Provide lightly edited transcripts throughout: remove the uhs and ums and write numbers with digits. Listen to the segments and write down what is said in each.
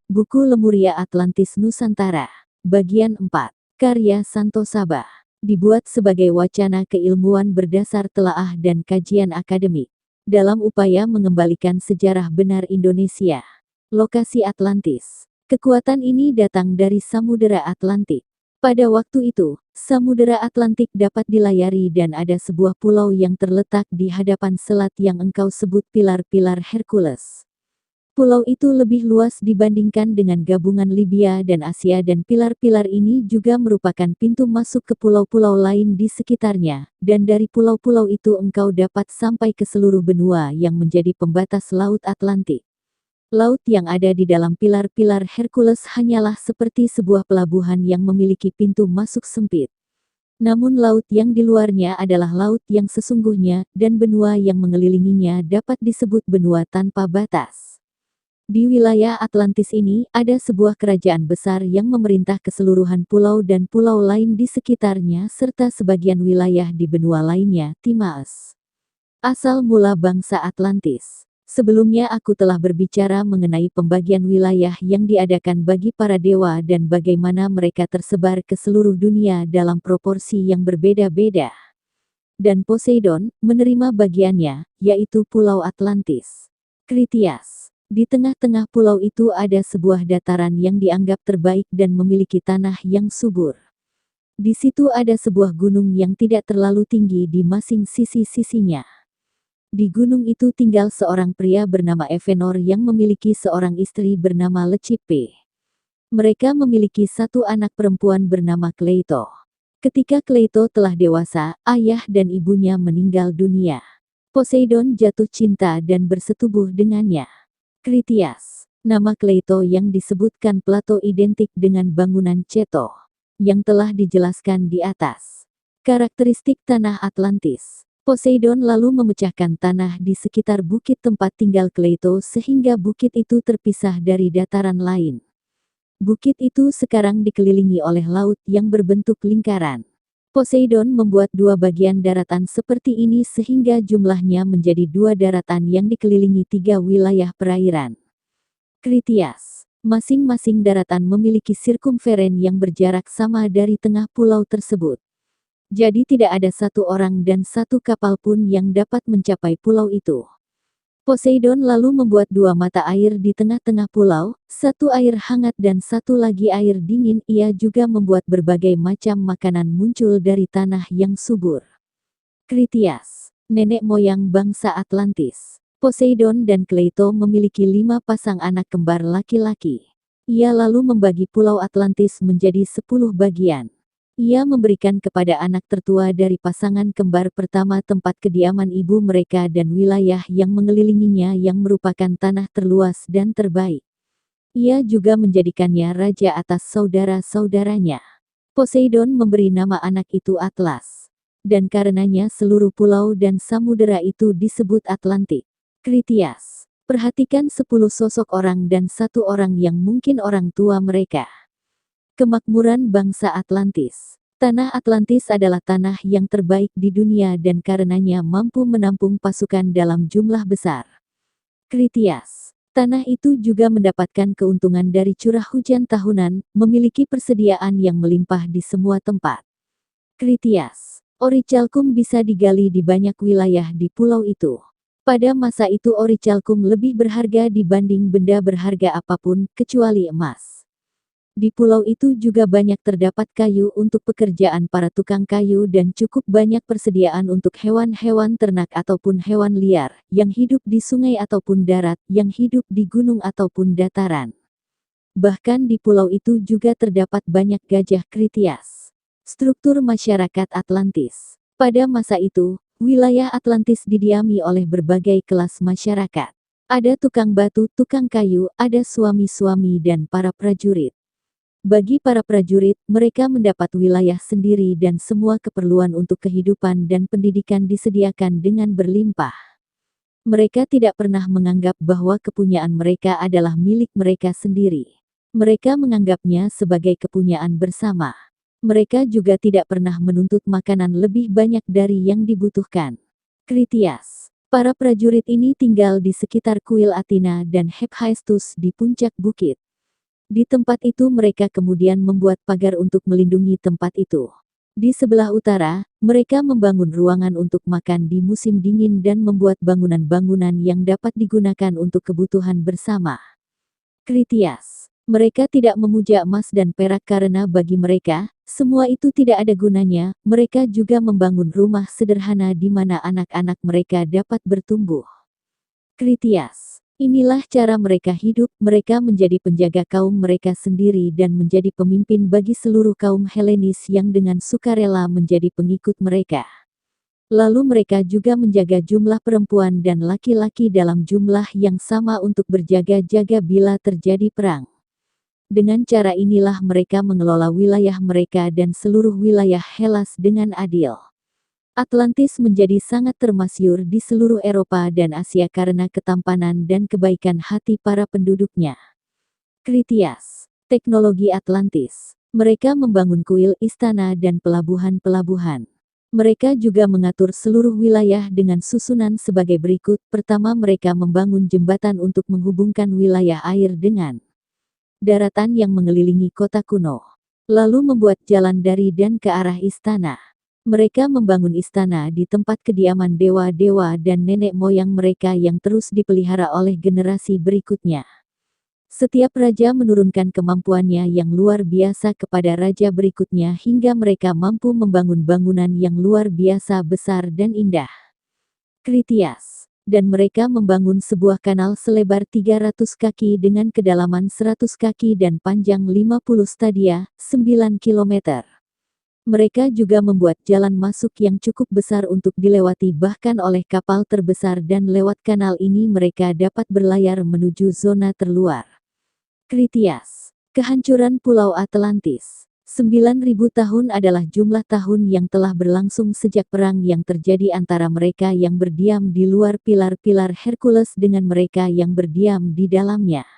Buku Lemuria Atlantis Nusantara. Bagian 4. Karya Santo Sabah. Dibuat sebagai wacana keilmuan berdasar telaah dan kajian akademik. Dalam upaya mengembalikan sejarah benar Indonesia. Lokasi Atlantis. Kekuatan ini datang dari Samudera Atlantik. Pada waktu itu, Samudera Atlantik dapat dilayari dan ada sebuah pulau yang terletak di hadapan selat yang engkau sebut pilar-pilar Hercules. Pulau itu lebih luas dibandingkan dengan gabungan Libya dan Asia dan pilar-pilar ini juga merupakan pintu masuk ke pulau-pulau lain di sekitarnya, dan dari pulau-pulau itu engkau dapat sampai ke seluruh benua yang menjadi pembatas Laut Atlantik. Laut yang ada di dalam pilar-pilar Hercules hanyalah seperti sebuah pelabuhan yang memiliki pintu masuk sempit. Namun laut yang di luarnya adalah laut yang sesungguhnya, dan benua yang mengelilinginya dapat disebut benua tanpa batas. Di wilayah Atlantis ini, ada sebuah kerajaan besar yang memerintah keseluruhan pulau dan pulau lain di sekitarnya serta sebagian wilayah di benua lainnya, Timaes. Asal mula bangsa Atlantis. Sebelumnya aku telah berbicara mengenai pembagian wilayah yang diadakan bagi para dewa dan bagaimana mereka tersebar ke seluruh dunia dalam proporsi yang berbeda-beda. Dan Poseidon menerima bagiannya, yaitu Pulau Atlantis. Kritias. Di tengah-tengah pulau itu ada sebuah dataran yang dianggap terbaik dan memiliki tanah yang subur. Di situ ada sebuah gunung yang tidak terlalu tinggi di masing sisi-sisinya. Di gunung itu tinggal seorang pria bernama Evenor yang memiliki seorang istri bernama Lecipe. Mereka memiliki satu anak perempuan bernama Kleito. Ketika Kleito telah dewasa, ayah dan ibunya meninggal dunia. Poseidon jatuh cinta dan bersetubuh dengannya. Kritias. Nama Kleito yang disebutkan Plato identik dengan bangunan Ceto, yang telah dijelaskan di atas. Karakteristik tanah Atlantis. Poseidon lalu memecahkan tanah di sekitar bukit tempat tinggal Kleito sehingga bukit itu terpisah dari dataran lain. Bukit itu sekarang dikelilingi oleh laut yang berbentuk lingkaran. Poseidon membuat dua bagian daratan seperti ini sehingga jumlahnya menjadi dua daratan yang dikelilingi tiga wilayah perairan. Kritias. Masing-masing daratan memiliki sirkumferen yang berjarak sama dari tengah pulau tersebut. Jadi tidak ada satu orang dan satu kapal pun yang dapat mencapai pulau itu. Poseidon lalu membuat dua mata air di tengah-tengah pulau, satu air hangat dan satu lagi air dingin. Ia juga membuat berbagai macam makanan muncul dari tanah yang subur. Kritias. Nenek moyang bangsa Atlantis. Poseidon dan Kleito memiliki 5 pasang anak kembar laki-laki. Ia lalu membagi pulau Atlantis menjadi 10 bagian. Ia memberikan kepada anak tertua dari pasangan kembar pertama tempat kediaman ibu mereka dan wilayah yang mengelilinginya yang merupakan tanah terluas dan terbaik. Ia juga menjadikannya raja atas saudara-saudaranya. Poseidon memberi nama anak itu Atlas. Dan karenanya seluruh pulau dan samudera itu disebut Atlantik. Kritias. Perhatikan 10 sosok orang dan satu orang yang mungkin orang tua mereka. Kemakmuran bangsa Atlantis. Tanah Atlantis adalah tanah yang terbaik di dunia dan karenanya mampu menampung pasukan dalam jumlah besar. Kritias. Tanah itu juga mendapatkan keuntungan dari curah hujan tahunan, memiliki persediaan yang melimpah di semua tempat. Kritias. Orichalcum bisa digali di banyak wilayah di pulau itu. Pada masa itu orichalcum lebih berharga dibanding benda berharga apapun, kecuali emas. Di pulau itu juga banyak terdapat kayu untuk pekerjaan para tukang kayu dan cukup banyak persediaan untuk hewan-hewan ternak ataupun hewan liar, yang hidup di sungai ataupun darat, yang hidup di gunung ataupun dataran. Bahkan di pulau itu juga terdapat banyak gajah. Kritias. Struktur masyarakat Atlantis. Pada masa itu, wilayah Atlantis didiami oleh berbagai kelas masyarakat. Ada tukang batu, tukang kayu, ada suami-suami dan para prajurit. Bagi para prajurit, mereka mendapat wilayah sendiri dan semua keperluan untuk kehidupan dan pendidikan disediakan dengan berlimpah. Mereka tidak pernah menganggap bahwa kepunyaan mereka adalah milik mereka sendiri. Mereka menganggapnya sebagai kepunyaan bersama. Mereka juga tidak pernah menuntut makanan lebih banyak dari yang dibutuhkan. Kritias. Para prajurit ini tinggal di sekitar kuil Athena dan Hephaestus di puncak bukit. Di tempat itu mereka kemudian membuat pagar untuk melindungi tempat itu. Di sebelah utara, mereka membangun ruangan untuk makan di musim dingin dan membuat bangunan-bangunan yang dapat digunakan untuk kebutuhan bersama. Kritias. Mereka tidak memuja emas dan perak karena bagi mereka, semua itu tidak ada gunanya. Mereka juga membangun rumah sederhana di mana anak-anak mereka dapat bertumbuh. Kritias. Inilah cara mereka hidup, mereka menjadi penjaga kaum mereka sendiri dan menjadi pemimpin bagi seluruh kaum Helenis yang dengan sukarela menjadi pengikut mereka. Lalu mereka juga menjaga jumlah perempuan dan laki-laki dalam jumlah yang sama untuk berjaga-jaga bila terjadi perang. Dengan cara inilah mereka mengelola wilayah mereka dan seluruh wilayah Hellas dengan adil. Atlantis menjadi sangat termasyhur di seluruh Eropa dan Asia karena ketampanan dan kebaikan hati para penduduknya. Kritias. Teknologi Atlantis. Mereka membangun kuil, istana dan pelabuhan-pelabuhan. Mereka juga mengatur seluruh wilayah dengan susunan sebagai berikut. Pertama, mereka membangun jembatan untuk menghubungkan wilayah air dengan daratan yang mengelilingi kota kuno. Lalu membuat jalan dari dan ke arah istana. Mereka membangun istana di tempat kediaman dewa-dewa dan nenek moyang mereka yang terus dipelihara oleh generasi berikutnya. Setiap raja menurunkan kemampuannya yang luar biasa kepada raja berikutnya hingga mereka mampu membangun bangunan yang luar biasa besar dan indah. Kritias. Dan mereka membangun sebuah kanal selebar 300 kaki dengan kedalaman 100 kaki dan panjang 50 stadia, 9 km. Mereka juga membuat jalan masuk yang cukup besar untuk dilewati bahkan oleh kapal terbesar dan lewat kanal ini mereka dapat berlayar menuju zona terluar. Kritias. Kehancuran Pulau Atlantis. 9.000 tahun adalah jumlah tahun yang telah berlangsung sejak perang yang terjadi antara mereka yang berdiam di luar pilar-pilar Hercules dengan mereka yang berdiam di dalamnya.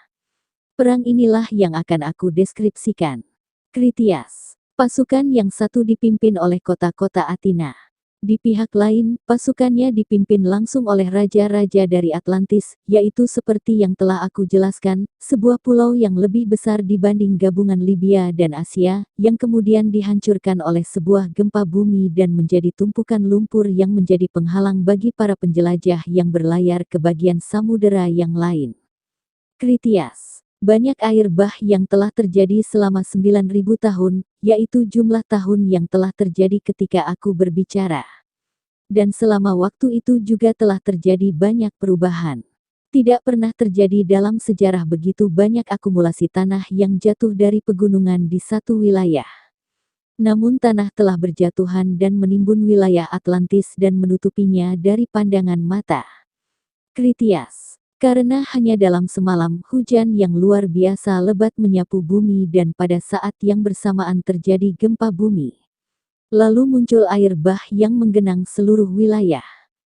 Perang inilah yang akan aku deskripsikan. Kritias. Pasukan yang satu dipimpin oleh kota-kota Athena. Di pihak lain, pasukannya dipimpin langsung oleh raja-raja dari Atlantis, yaitu seperti yang telah aku jelaskan, sebuah pulau yang lebih besar dibanding gabungan Libya dan Asia, yang kemudian dihancurkan oleh sebuah gempa bumi dan menjadi tumpukan lumpur yang menjadi penghalang bagi para penjelajah yang berlayar ke bagian samudera yang lain. Kritias. Banyak air bah yang telah terjadi selama 9.000 tahun, yaitu jumlah tahun yang telah terjadi ketika aku berbicara. Dan selama waktu itu juga telah terjadi banyak perubahan. Tidak pernah terjadi dalam sejarah begitu banyak akumulasi tanah yang jatuh dari pegunungan di satu wilayah. Namun tanah telah berjatuhan dan menimbun wilayah Atlantis dan menutupinya dari pandangan mata. Kritias. Karena hanya dalam semalam hujan yang luar biasa lebat menyapu bumi dan pada saat yang bersamaan terjadi gempa bumi. Lalu muncul air bah yang menggenang seluruh wilayah.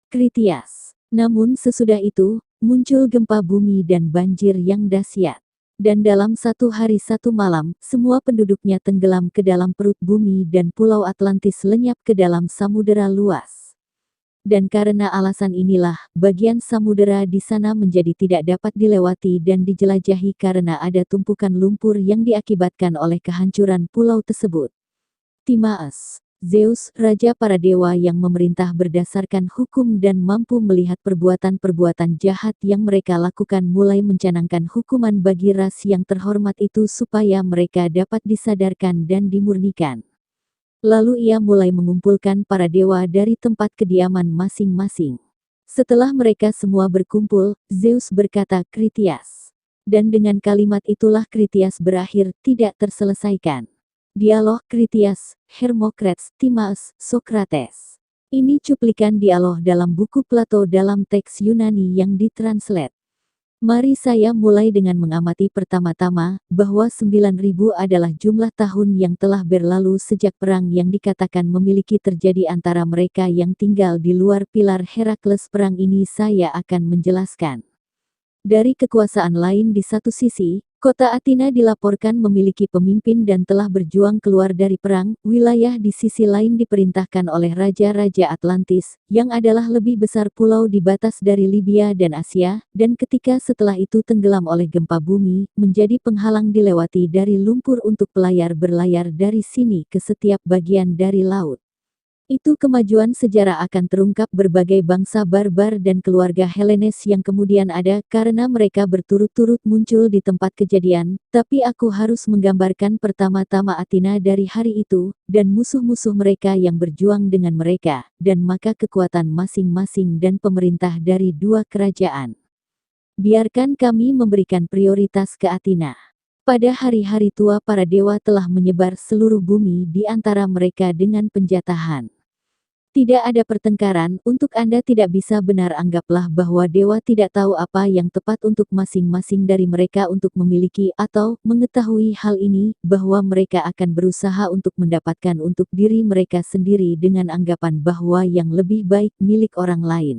Kritias. Namun sesudah itu, muncul gempa bumi dan banjir yang dahsyat. Dan dalam satu hari satu malam, semua penduduknya tenggelam ke dalam perut bumi dan pulau Atlantis lenyap ke dalam samudera luas. Dan karena alasan inilah, bagian samudera di sana menjadi tidak dapat dilewati dan dijelajahi karena ada tumpukan lumpur yang diakibatkan oleh kehancuran pulau tersebut. Timaeus. Zeus, raja para dewa yang memerintah berdasarkan hukum dan mampu melihat perbuatan-perbuatan jahat yang mereka lakukan mulai mencanangkan hukuman bagi ras yang terhormat itu supaya mereka dapat disadarkan dan dimurnikan. Lalu ia mulai mengumpulkan para dewa dari tempat kediaman masing-masing. Setelah mereka semua berkumpul, Zeus berkata Kritias. Dan dengan kalimat itulah Kritias berakhir, tidak terselesaikan. Dialog Kritias, Hermokrates, Timaeus, Sokrates. Ini cuplikan dialog dalam buku Plato dalam teks Yunani yang ditranslate. Mari saya mulai dengan mengamati pertama-tama, bahwa 9.000 adalah jumlah tahun yang telah berlalu sejak perang yang dikatakan memiliki terjadi antara mereka yang tinggal di luar pilar Herakles. Perang ini saya akan menjelaskan. Dari kekuasaan lain di satu sisi, Kota Athena dilaporkan memiliki pemimpin dan telah berjuang keluar dari perang. Wilayah di sisi lain diperintahkan oleh Raja-Raja Atlantis, yang adalah lebih besar pulau di batas dari Libya dan Asia, dan ketika setelah itu tenggelam oleh gempa bumi, menjadi penghalang dilewati dari lumpur untuk pelayar berlayar dari sini ke setiap bagian dari laut. Itu kemajuan sejarah akan terungkap berbagai bangsa barbar dan keluarga Hellenes yang kemudian ada karena mereka berturut-turut muncul di tempat kejadian, tapi aku harus menggambarkan pertama-tama Athena dari hari itu, dan musuh-musuh mereka yang berjuang dengan mereka, dan maka kekuatan masing-masing dan pemerintah dari dua kerajaan. Biarkan kami memberikan prioritas ke Athena. Pada hari-hari tua para dewa telah menyebar seluruh bumi di antara mereka dengan penjatahan. Tidak ada pertengkaran, untuk Anda tidak bisa benar anggaplah bahwa dewa tidak tahu apa yang tepat untuk masing-masing dari mereka untuk memiliki atau mengetahui hal ini, bahwa mereka akan berusaha untuk mendapatkan untuk diri mereka sendiri dengan anggapan bahwa yang lebih baik milik orang lain.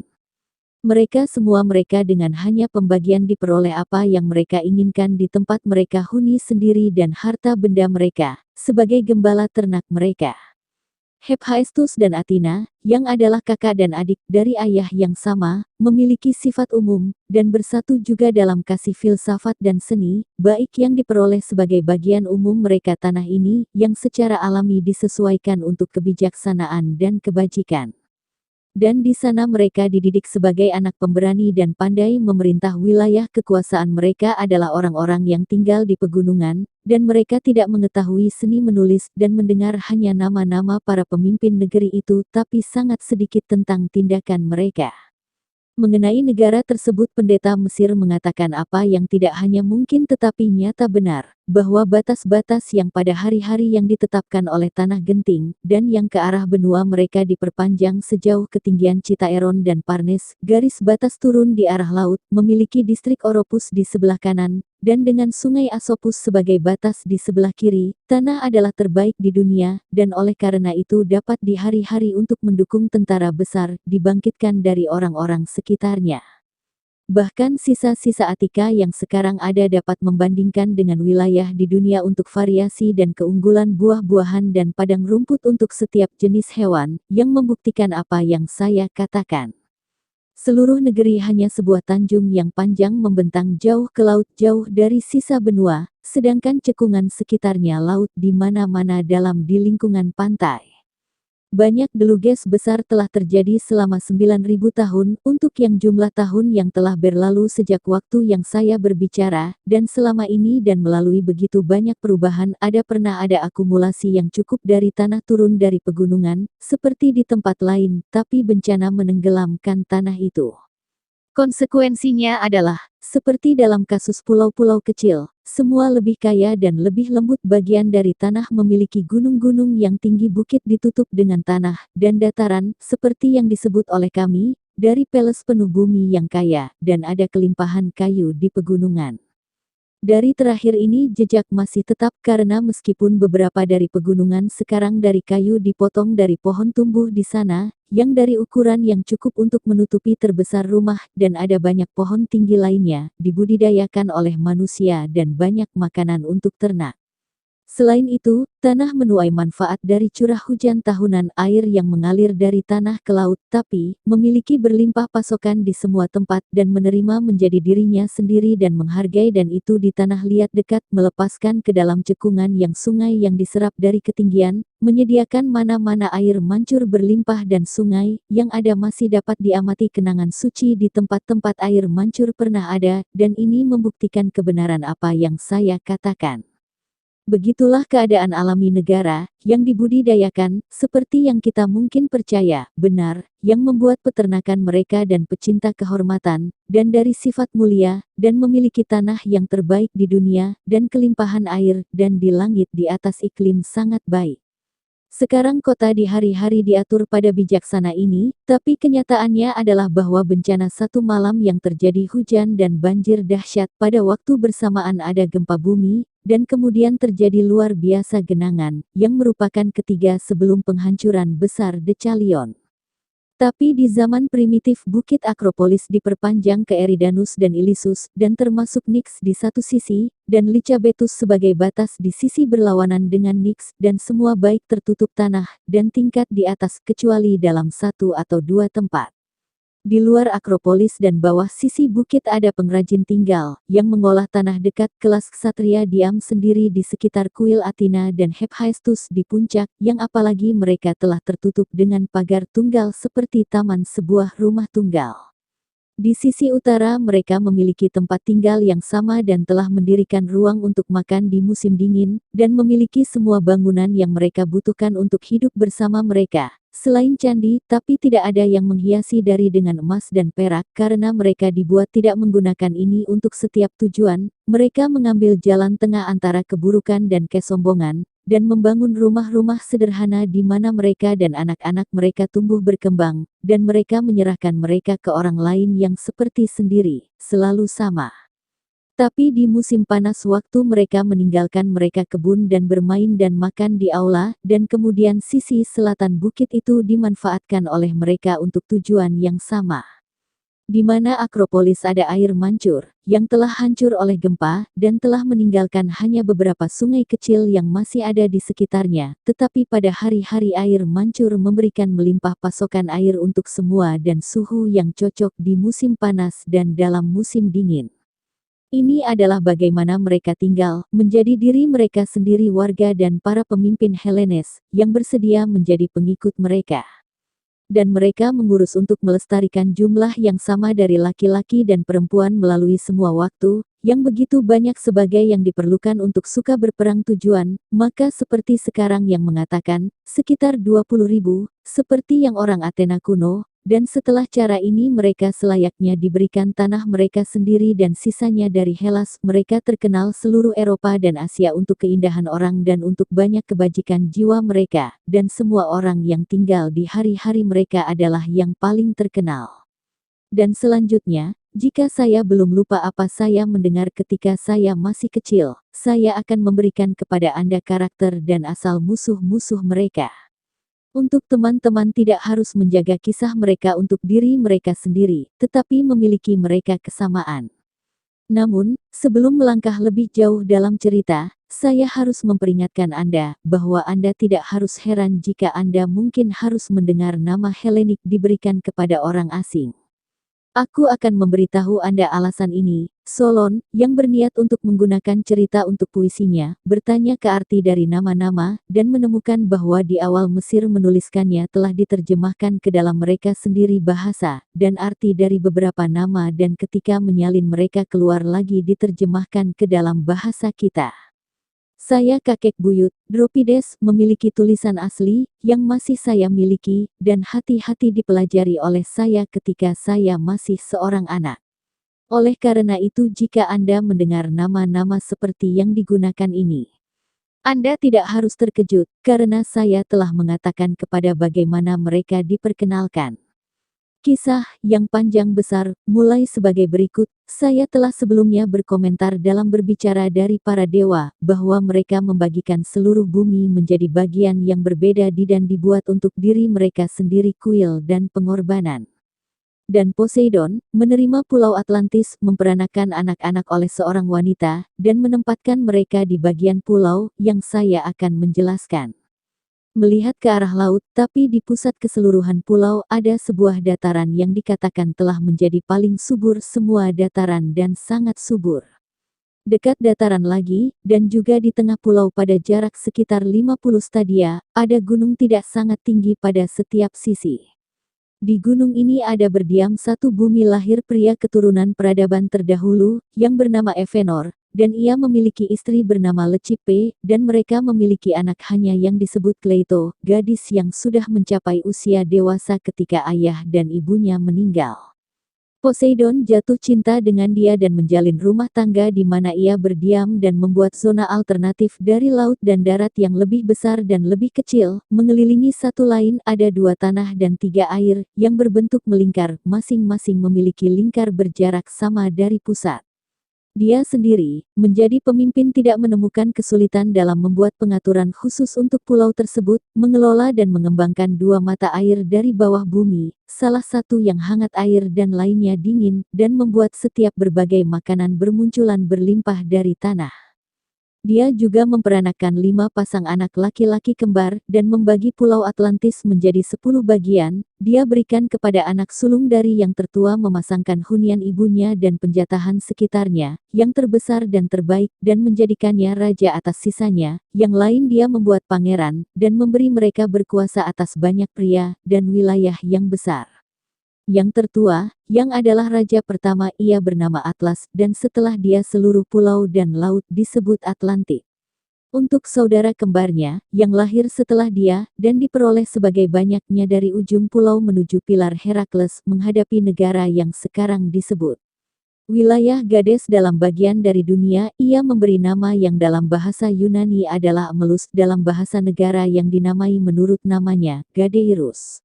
Mereka semua mereka dengan hanya pembagian diperoleh apa yang mereka inginkan di tempat mereka huni sendiri dan harta benda mereka, sebagai gembala ternak mereka. Hephaestus dan Athena, yang adalah kakak dan adik dari ayah yang sama, memiliki sifat umum, dan bersatu juga dalam kasih filsafat dan seni, baik yang diperoleh sebagai bagian umum mereka tanah ini, yang secara alami disesuaikan untuk kebijaksanaan dan kebajikan. Dan di sana mereka dididik sebagai anak pemberani dan pandai memerintah. Wilayah kekuasaan mereka adalah orang-orang yang tinggal di pegunungan, dan mereka tidak mengetahui seni menulis dan mendengar hanya nama-nama para pemimpin negeri itu, tapi sangat sedikit tentang tindakan mereka. Mengenai negara tersebut pendeta Mesir mengatakan apa yang tidak hanya mungkin tetapi nyata benar, bahwa batas-batas yang pada hari-hari yang ditetapkan oleh tanah genting, dan yang ke arah benua mereka diperpanjang sejauh ketinggian Citaeron dan Parnes, garis batas turun di arah laut, memiliki distrik Oropus di sebelah kanan, dan dengan sungai Asopus sebagai batas di sebelah kiri, tanah adalah terbaik di dunia, dan oleh karena itu dapat di hari-hari untuk mendukung tentara besar, dibangkitkan dari orang-orang sekitarnya. Bahkan sisa-sisa Attika yang sekarang ada dapat membandingkan dengan wilayah di dunia untuk variasi dan keunggulan buah-buahan dan padang rumput untuk setiap jenis hewan, yang membuktikan apa yang saya katakan. Seluruh negeri hanya sebuah tanjung yang panjang membentang jauh ke laut jauh dari sisa benua, sedangkan cekungan sekitarnya laut di mana-mana dalam di lingkungan pantai. Banyak deluges besar telah terjadi selama 9.000 tahun, untuk yang jumlah tahun yang telah berlalu sejak waktu yang saya berbicara, dan selama ini dan melalui begitu banyak perubahan pernah ada akumulasi yang cukup dari tanah turun dari pegunungan, seperti di tempat lain, tapi bencana menenggelamkan tanah itu. Konsekuensinya adalah, seperti dalam kasus pulau-pulau kecil, semua lebih kaya dan lebih lembut bagian dari tanah memiliki gunung-gunung yang tinggi bukit ditutup dengan tanah, dan dataran, seperti yang disebut oleh kami, dari peles penuh bumi yang kaya, dan ada kelimpahan kayu di pegunungan. Dari terakhir ini jejak masih tetap karena meskipun beberapa dari pegunungan sekarang dari kayu dipotong dari pohon tumbuh di sana, yang dari ukuran yang cukup untuk menutupi terbesar rumah, dan ada banyak pohon tinggi lainnya, dibudidayakan oleh manusia dan banyak makanan untuk ternak. Selain itu, tanah menuai manfaat dari curah hujan tahunan air yang mengalir dari tanah ke laut, tapi memiliki berlimpah pasokan di semua tempat dan menerima menjadi dirinya sendiri dan menghargai dan itu di tanah liat dekat melepaskan ke dalam cekungan yang sungai yang diserap dari ketinggian, menyediakan mana-mana air mancur berlimpah dan sungai yang ada masih dapat diamati kenangan suci di tempat-tempat air mancur pernah ada, dan ini membuktikan kebenaran apa yang saya katakan. Begitulah keadaan alami negara, yang dibudidayakan, seperti yang kita mungkin percaya, benar, yang membuat peternakan mereka dan pecinta kehormatan, dan dari sifat mulia, dan memiliki tanah yang terbaik di dunia, dan kelimpahan air, dan di langit di atas iklim sangat baik. Sekarang kota di hari-hari diatur pada bijaksana ini, tapi kenyataannya adalah bahwa bencana satu malam yang terjadi hujan dan banjir dahsyat pada waktu bersamaan ada gempa bumi, dan kemudian terjadi luar biasa genangan, yang merupakan ketiga sebelum penghancuran besar Deucalion. Tapi di zaman primitif Bukit Akropolis diperpanjang ke Eridanus dan Ilissus, dan termasuk Nix di satu sisi, dan Lycabettus sebagai batas di sisi berlawanan dengan Nix, dan semua baik tertutup tanah, dan tingkat di atas kecuali dalam satu atau dua tempat. Di luar Akropolis dan bawah sisi bukit ada pengrajin tinggal, yang mengolah tanah dekat kelas ksatria diam sendiri di sekitar kuil Athena dan Hephaestus di puncak, yang apalagi mereka telah tertutup dengan pagar tunggal seperti taman sebuah rumah tunggal. Di sisi utara mereka memiliki tempat tinggal yang sama dan telah mendirikan ruang untuk makan di musim dingin, dan memiliki semua bangunan yang mereka butuhkan untuk hidup bersama mereka. Selain candi, tapi tidak ada yang menghiasi dari dengan emas dan perak karena mereka dibuat tidak menggunakan ini untuk setiap tujuan. Mereka mengambil jalan tengah antara keburukan dan kesombongan, dan membangun rumah-rumah sederhana di mana mereka dan anak-anak mereka tumbuh berkembang, dan mereka menyerahkan mereka ke orang lain yang seperti sendiri, selalu sama. Tapi di musim panas waktu mereka meninggalkan mereka kebun dan bermain dan makan di aula, dan kemudian sisi selatan bukit itu dimanfaatkan oleh mereka untuk tujuan yang sama. Di mana Akropolis ada air mancur, yang telah hancur oleh gempa, dan telah meninggalkan hanya beberapa sungai kecil yang masih ada di sekitarnya, tetapi pada hari-hari air mancur memberikan melimpah pasokan air untuk semua dan suhu yang cocok di musim panas dan dalam musim dingin. Ini adalah bagaimana mereka tinggal, menjadi diri mereka sendiri warga dan para pemimpin Hellenes, yang bersedia menjadi pengikut mereka. Dan mereka mengurus untuk melestarikan jumlah yang sama dari laki-laki dan perempuan melalui semua waktu, yang begitu banyak sebagai yang diperlukan untuk suka berperang tujuan, maka seperti sekarang yang mengatakan, sekitar 20.000, seperti yang orang Athena kuno, dan setelah cara ini mereka selayaknya diberikan tanah mereka sendiri dan sisanya dari Hellas. Mereka terkenal seluruh Eropa dan Asia untuk keindahan orang dan untuk banyak kebajikan jiwa mereka, dan semua orang yang tinggal di hari-hari mereka adalah yang paling terkenal. Dan selanjutnya, jika saya belum lupa apa saya mendengar ketika saya masih kecil, saya akan memberikan kepada Anda karakter dan asal musuh-musuh mereka. Untuk teman-teman tidak harus menjaga kisah mereka untuk diri mereka sendiri, tetapi memiliki mereka kesamaan. Namun, sebelum melangkah lebih jauh dalam cerita, saya harus memperingatkan Anda, bahwa Anda tidak harus heran jika Anda mungkin harus mendengar nama Helenik diberikan kepada orang asing. Aku akan memberitahu Anda alasan ini. Solon, yang berniat untuk menggunakan cerita untuk puisinya, bertanya ke arti dari nama-nama, dan menemukan bahwa di awal Mesir menuliskannya telah diterjemahkan ke dalam mereka sendiri bahasa, dan arti dari beberapa nama dan ketika menyalin mereka keluar lagi diterjemahkan ke dalam bahasa kita. Saya kakek buyut, Dropides, memiliki tulisan asli, yang masih saya miliki, dan hati-hati dipelajari oleh saya ketika saya masih seorang anak. Oleh karena itu jika Anda mendengar nama-nama seperti yang digunakan ini, Anda tidak harus terkejut, karena saya telah mengatakan kepada bagaimana mereka diperkenalkan. Kisah yang panjang besar, mulai sebagai berikut. Saya telah sebelumnya berkomentar dalam berbicara dari para dewa, bahwa mereka membagikan seluruh bumi menjadi bagian yang berbeda dan dibuat untuk diri mereka sendiri kuil dan pengorbanan. Dan Poseidon, menerima Pulau Atlantis, memperanakan anak-anak oleh seorang wanita, dan menempatkan mereka di bagian pulau, yang saya akan menjelaskan. Melihat ke arah laut, tapi di pusat keseluruhan pulau ada sebuah dataran yang dikatakan telah menjadi paling subur semua dataran dan sangat subur. Dekat dataran lagi, dan juga di tengah pulau pada jarak sekitar 50 stadia, ada gunung tidak sangat tinggi pada setiap sisi. Di gunung ini ada berdiam satu bumi lahir pria keturunan peradaban terdahulu, yang bernama Evenor, dan ia memiliki istri bernama Lecipe, dan mereka memiliki anak hanya yang disebut Kleito, gadis yang sudah mencapai usia dewasa ketika ayah dan ibunya meninggal. Poseidon jatuh cinta dengan dia dan menjalin rumah tangga di mana ia berdiam dan membuat zona alternatif dari laut dan darat yang lebih besar dan lebih kecil. Mengelilingi satu lain ada dua tanah dan tiga air, yang berbentuk melingkar, masing-masing memiliki lingkar berjarak sama dari pusat. Dia sendiri, menjadi pemimpin tidak menemukan kesulitan dalam membuat pengaturan khusus untuk pulau tersebut, mengelola dan mengembangkan dua mata air dari bawah bumi, salah satu yang hangat air dan lainnya dingin, dan membuat setiap berbagai makanan bermunculan berlimpah dari tanah. Dia juga memperanakkan 5 pasang anak laki-laki kembar, dan membagi pulau Atlantis menjadi 10 bagian. Dia berikan kepada anak sulung dari yang tertua memasangkan hunian ibunya dan penjatahan sekitarnya, yang terbesar dan terbaik, dan menjadikannya raja atas sisanya. Yang lain dia membuat pangeran, dan memberi mereka berkuasa atas banyak pria, dan wilayah yang besar. Yang tertua, yang adalah raja pertama, ia bernama Atlas, dan setelah dia seluruh pulau dan laut disebut Atlantik. Untuk saudara kembarnya, yang lahir setelah dia, dan diperoleh sebagai banyaknya dari ujung pulau menuju pilar Herakles menghadapi negara yang sekarang disebut wilayah Gades dalam bagian dari dunia, ia memberi nama yang dalam bahasa Yunani adalah Amelus, dalam bahasa negara yang dinamai menurut namanya, Gadeirus.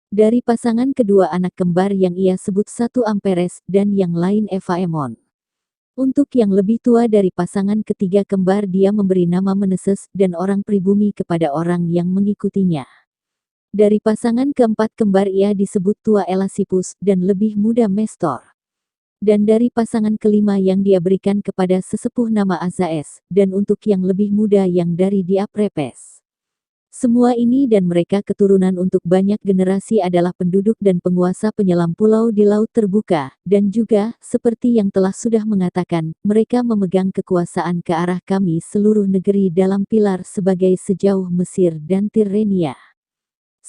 Dari pasangan kedua anak kembar yang ia sebut satu Amperes, dan yang lain Evaemon. Untuk yang lebih tua dari pasangan ketiga kembar dia memberi nama Meneses, dan orang pribumi kepada orang yang mengikutinya. Dari pasangan keempat kembar ia disebut tua Elasipus, dan lebih muda Mestor. Dan dari pasangan kelima yang dia berikan kepada sesepuh nama Azaes, dan untuk yang lebih muda yang dari Diaprepes. Semua ini dan mereka keturunan untuk banyak generasi adalah penduduk dan penguasa penyelam pulau di laut terbuka, dan juga, seperti yang telah sudah mengatakan, mereka memegang kekuasaan ke arah kami seluruh negeri dalam pilar sebagai sejauh Mesir dan Tirrenia.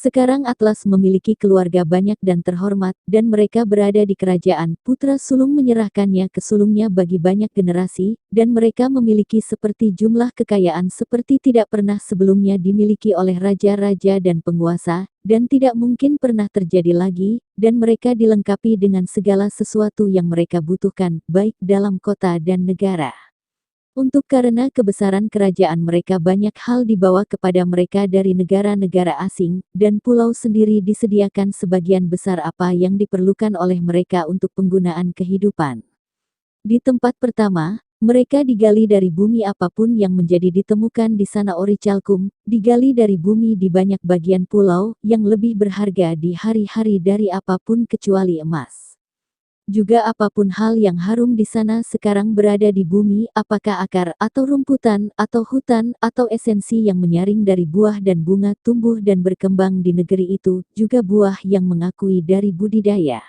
Sekarang Atlas memiliki keluarga banyak dan terhormat, dan mereka berada di kerajaan. Putra sulung menyerahkannya ke sulungnya bagi banyak generasi, dan mereka memiliki seperti jumlah kekayaan seperti tidak pernah sebelumnya dimiliki oleh raja-raja dan penguasa, dan tidak mungkin pernah terjadi lagi, dan mereka dilengkapi dengan segala sesuatu yang mereka butuhkan, baik dalam kota dan negara. Untuk karena kebesaran kerajaan mereka banyak hal dibawa kepada mereka dari negara-negara asing, dan pulau sendiri disediakan sebagian besar apa yang diperlukan oleh mereka untuk penggunaan kehidupan. Di tempat pertama, mereka digali dari bumi apapun yang menjadi ditemukan di sana orichalcum, digali dari bumi di banyak bagian pulau, yang lebih berharga di hari-hari dari apapun kecuali emas. Juga apapun hal yang harum di sana sekarang berada di bumi, apakah akar, atau rumputan, atau hutan, atau esensi yang menyaring dari buah dan bunga tumbuh dan berkembang di negeri itu, juga buah yang mengakui dari budidaya.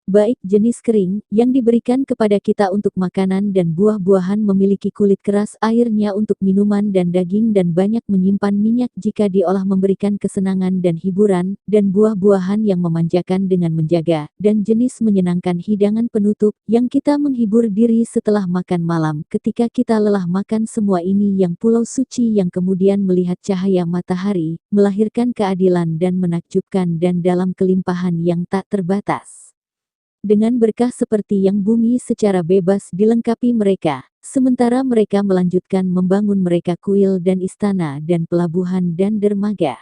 Baik jenis kering, yang diberikan kepada kita untuk makanan dan buah-buahan memiliki kulit keras airnya untuk minuman dan daging dan banyak menyimpan minyak jika diolah memberikan kesenangan dan hiburan, dan buah-buahan yang memanjakan dengan menjaga, dan jenis menyenangkan hidangan penutup, yang kita menghibur diri setelah makan malam, ketika kita lelah makan semua ini yang pulau suci yang kemudian melihat cahaya matahari, melahirkan keadilan dan menakjubkan dan dalam kelimpahan yang tak terbatas. Dengan berkah seperti yang bumi secara bebas dilengkapi mereka, sementara mereka melanjutkan membangun mereka kuil dan istana dan pelabuhan dan dermaga.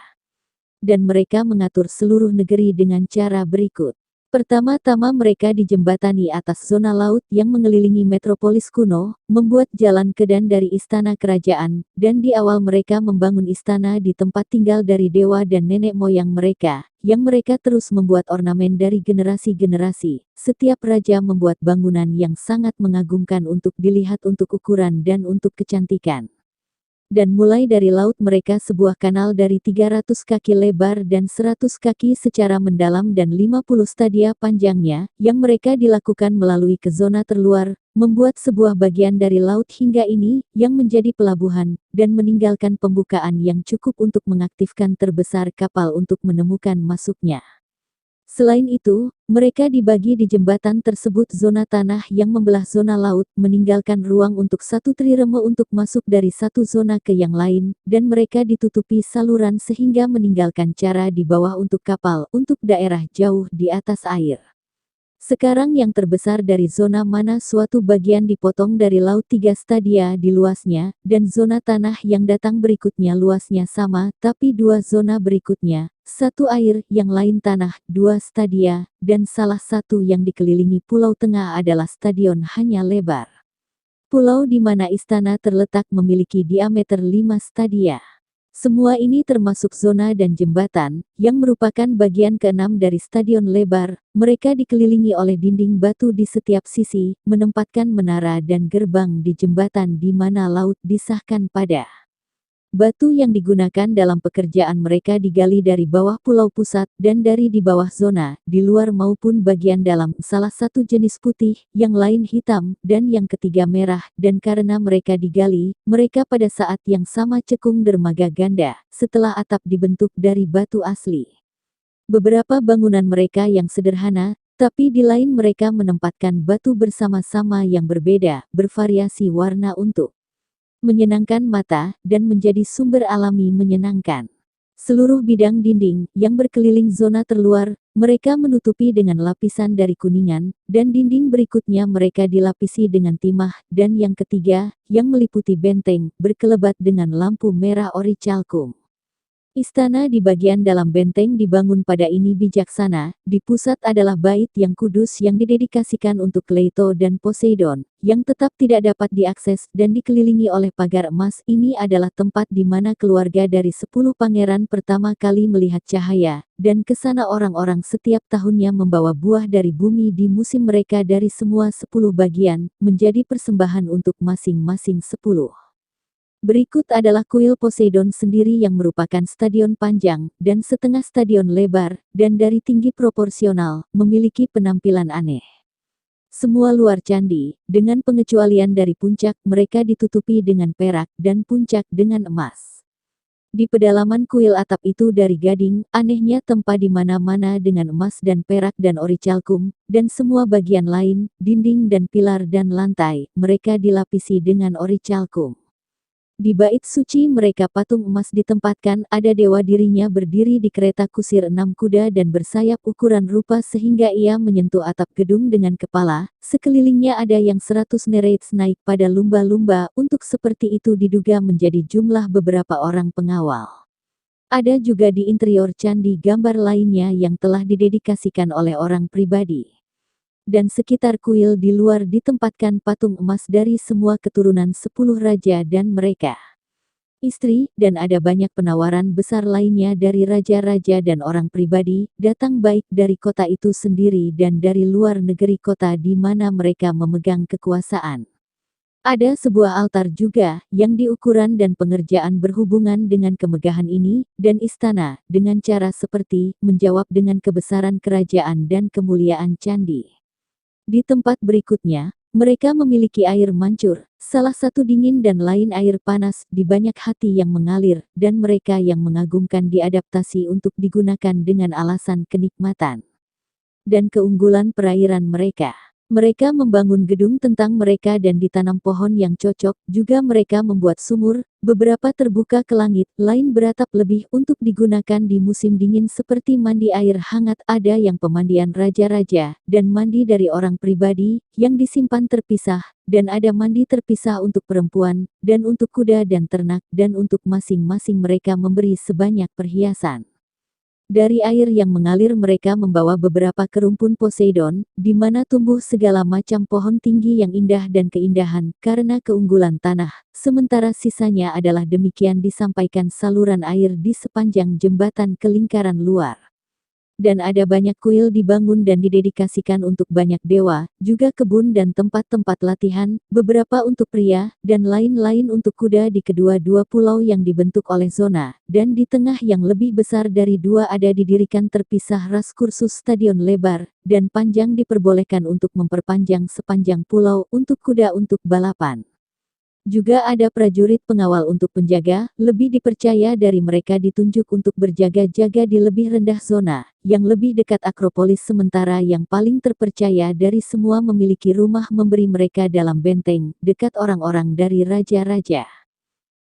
Dan mereka mengatur seluruh negeri dengan cara berikut. Pertama-tama mereka dijembatani atas zona laut yang mengelilingi metropolis kuno, membuat jalan ke dan dari istana kerajaan, dan di awal mereka membangun istana di tempat tinggal dari dewa dan nenek moyang mereka, yang mereka terus membuat ornamen dari generasi-generasi. Setiap raja membuat bangunan yang sangat mengagumkan untuk dilihat untuk ukuran dan untuk kecantikan. Dan mulai dari laut mereka sebuah kanal dari 300 kaki lebar dan 100 kaki secara mendalam dan 50 stadia panjangnya, yang mereka dilakukan melalui ke zona terluar, membuat sebuah bagian dari laut hingga ini, yang menjadi pelabuhan, dan meninggalkan pembukaan yang cukup untuk mengaktifkan terbesar kapal untuk menemukan masuknya. Selain itu, mereka dibagi di jembatan tersebut zona tanah yang membelah zona laut, meninggalkan ruang untuk satu trireme untuk masuk dari satu zona ke yang lain, dan mereka ditutupi saluran sehingga meninggalkan cara di bawah untuk kapal, untuk daerah jauh di atas air. Sekarang yang terbesar dari zona mana suatu bagian dipotong dari laut 3 stadia di luasnya, dan zona tanah yang datang berikutnya luasnya sama, tapi 2 zona berikutnya, satu air, yang lain tanah, 2 stadia, dan salah satu yang dikelilingi pulau tengah adalah stadion hanya lebar. Pulau di mana istana terletak memiliki diameter 5 stadia. Semua ini termasuk zona dan jembatan, yang merupakan bagian keenam dari stadion lebar. Mereka dikelilingi oleh dinding batu di setiap sisi, menempatkan menara dan gerbang di jembatan di mana laut disahkan pada. Batu yang digunakan dalam pekerjaan mereka digali dari bawah pulau pusat dan dari di bawah zona, di luar maupun bagian dalam. Salah satu jenis putih, yang lain hitam, dan yang ketiga merah, dan karena mereka digali, mereka pada saat yang sama cekung dermaga ganda, setelah atap dibentuk dari batu asli. Beberapa bangunan mereka yang sederhana, tapi di lain mereka menempatkan batu bersama-sama yang berbeda, bervariasi warna untuk menyenangkan mata, dan menjadi sumber alami menyenangkan. Seluruh bidang dinding, yang berkeliling zona terluar, mereka menutupi dengan lapisan dari kuningan, dan dinding berikutnya mereka dilapisi dengan timah, dan yang ketiga, yang meliputi benteng, berkelebat dengan lampu merah orichalcum. Istana di bagian dalam benteng dibangun pada ini bijaksana, di pusat adalah bait yang kudus yang didedikasikan untuk Leto dan Poseidon, yang tetap tidak dapat diakses dan dikelilingi oleh pagar emas. Ini adalah tempat di mana keluarga dari 10 pangeran pertama kali melihat cahaya, dan ke sana orang-orang setiap tahunnya membawa buah dari bumi di musim mereka dari semua 10 bagian, menjadi persembahan untuk masing-masing 10. Berikut adalah kuil Poseidon sendiri yang merupakan stadion panjang, dan setengah stadion lebar, dan dari tinggi proporsional, memiliki penampilan aneh. Semua luar candi, dengan pengecualian dari puncak, mereka ditutupi dengan perak, dan puncak dengan emas. Di pedalaman kuil atap itu dari gading, anehnya tempa di mana-mana dengan emas dan perak dan orichalcum, dan semua bagian lain, dinding dan pilar dan lantai, mereka dilapisi dengan orichalcum. Di bait suci mereka patung emas ditempatkan, ada dewa dirinya berdiri di kereta kusir 6 kuda dan bersayap ukuran rupa sehingga ia menyentuh atap gedung dengan kepala, sekelilingnya ada yang 100 nereids naik pada lumba-lumba, untuk seperti itu diduga menjadi jumlah beberapa orang pengawal. Ada juga di interior candi gambar lainnya yang telah didedikasikan oleh orang pribadi. Dan sekitar kuil di luar ditempatkan patung emas dari semua keturunan 10 raja dan mereka istri, dan ada banyak penawaran besar lainnya dari raja-raja dan orang pribadi, datang baik dari kota itu sendiri dan dari luar negeri kota di mana mereka memegang kekuasaan. Ada sebuah altar juga, yang diukuran dan pengerjaan berhubungan dengan kemegahan ini, dan istana, dengan cara seperti, menjawab dengan kebesaran kerajaan dan kemuliaan candi. Di tempat berikutnya, mereka memiliki air mancur, salah satu dingin dan lain air panas, di banyak hati yang mengalir, dan mereka yang mengagumkan diadaptasi untuk digunakan dengan alasan kenikmatan dan keunggulan perairan mereka. Mereka membangun gedung tentang mereka dan ditanam pohon yang cocok, juga mereka membuat sumur, beberapa terbuka ke langit, lain beratap lebih untuk digunakan di musim dingin seperti mandi air hangat, ada yang pemandian raja-raja, dan mandi dari orang pribadi, yang disimpan terpisah, dan ada mandi terpisah untuk perempuan, dan untuk kuda dan ternak, dan untuk masing-masing mereka memberi sebanyak perhiasan. Dari air yang mengalir mereka membawa beberapa kerumpun Poseidon, di mana tumbuh segala macam pohon tinggi yang indah dan keindahan, karena keunggulan tanah, sementara sisanya adalah demikian disampaikan saluran air di sepanjang jembatan ke lingkaran luar. Dan ada banyak kuil dibangun dan didedikasikan untuk banyak dewa, juga kebun dan tempat-tempat latihan, beberapa untuk pria, dan lain-lain untuk kuda di kedua-dua pulau yang dibentuk oleh zona, dan di tengah yang lebih besar dari dua ada didirikan terpisah ras kursus stadion lebar, dan panjang diperbolehkan untuk memperpanjang sepanjang pulau untuk kuda untuk balapan. Juga ada prajurit pengawal untuk penjaga, lebih dipercaya dari mereka ditunjuk untuk berjaga-jaga di lebih rendah zona, yang lebih dekat Akropolis sementara yang paling terpercaya dari semua memiliki rumah memberi mereka dalam benteng, dekat orang-orang dari raja-raja.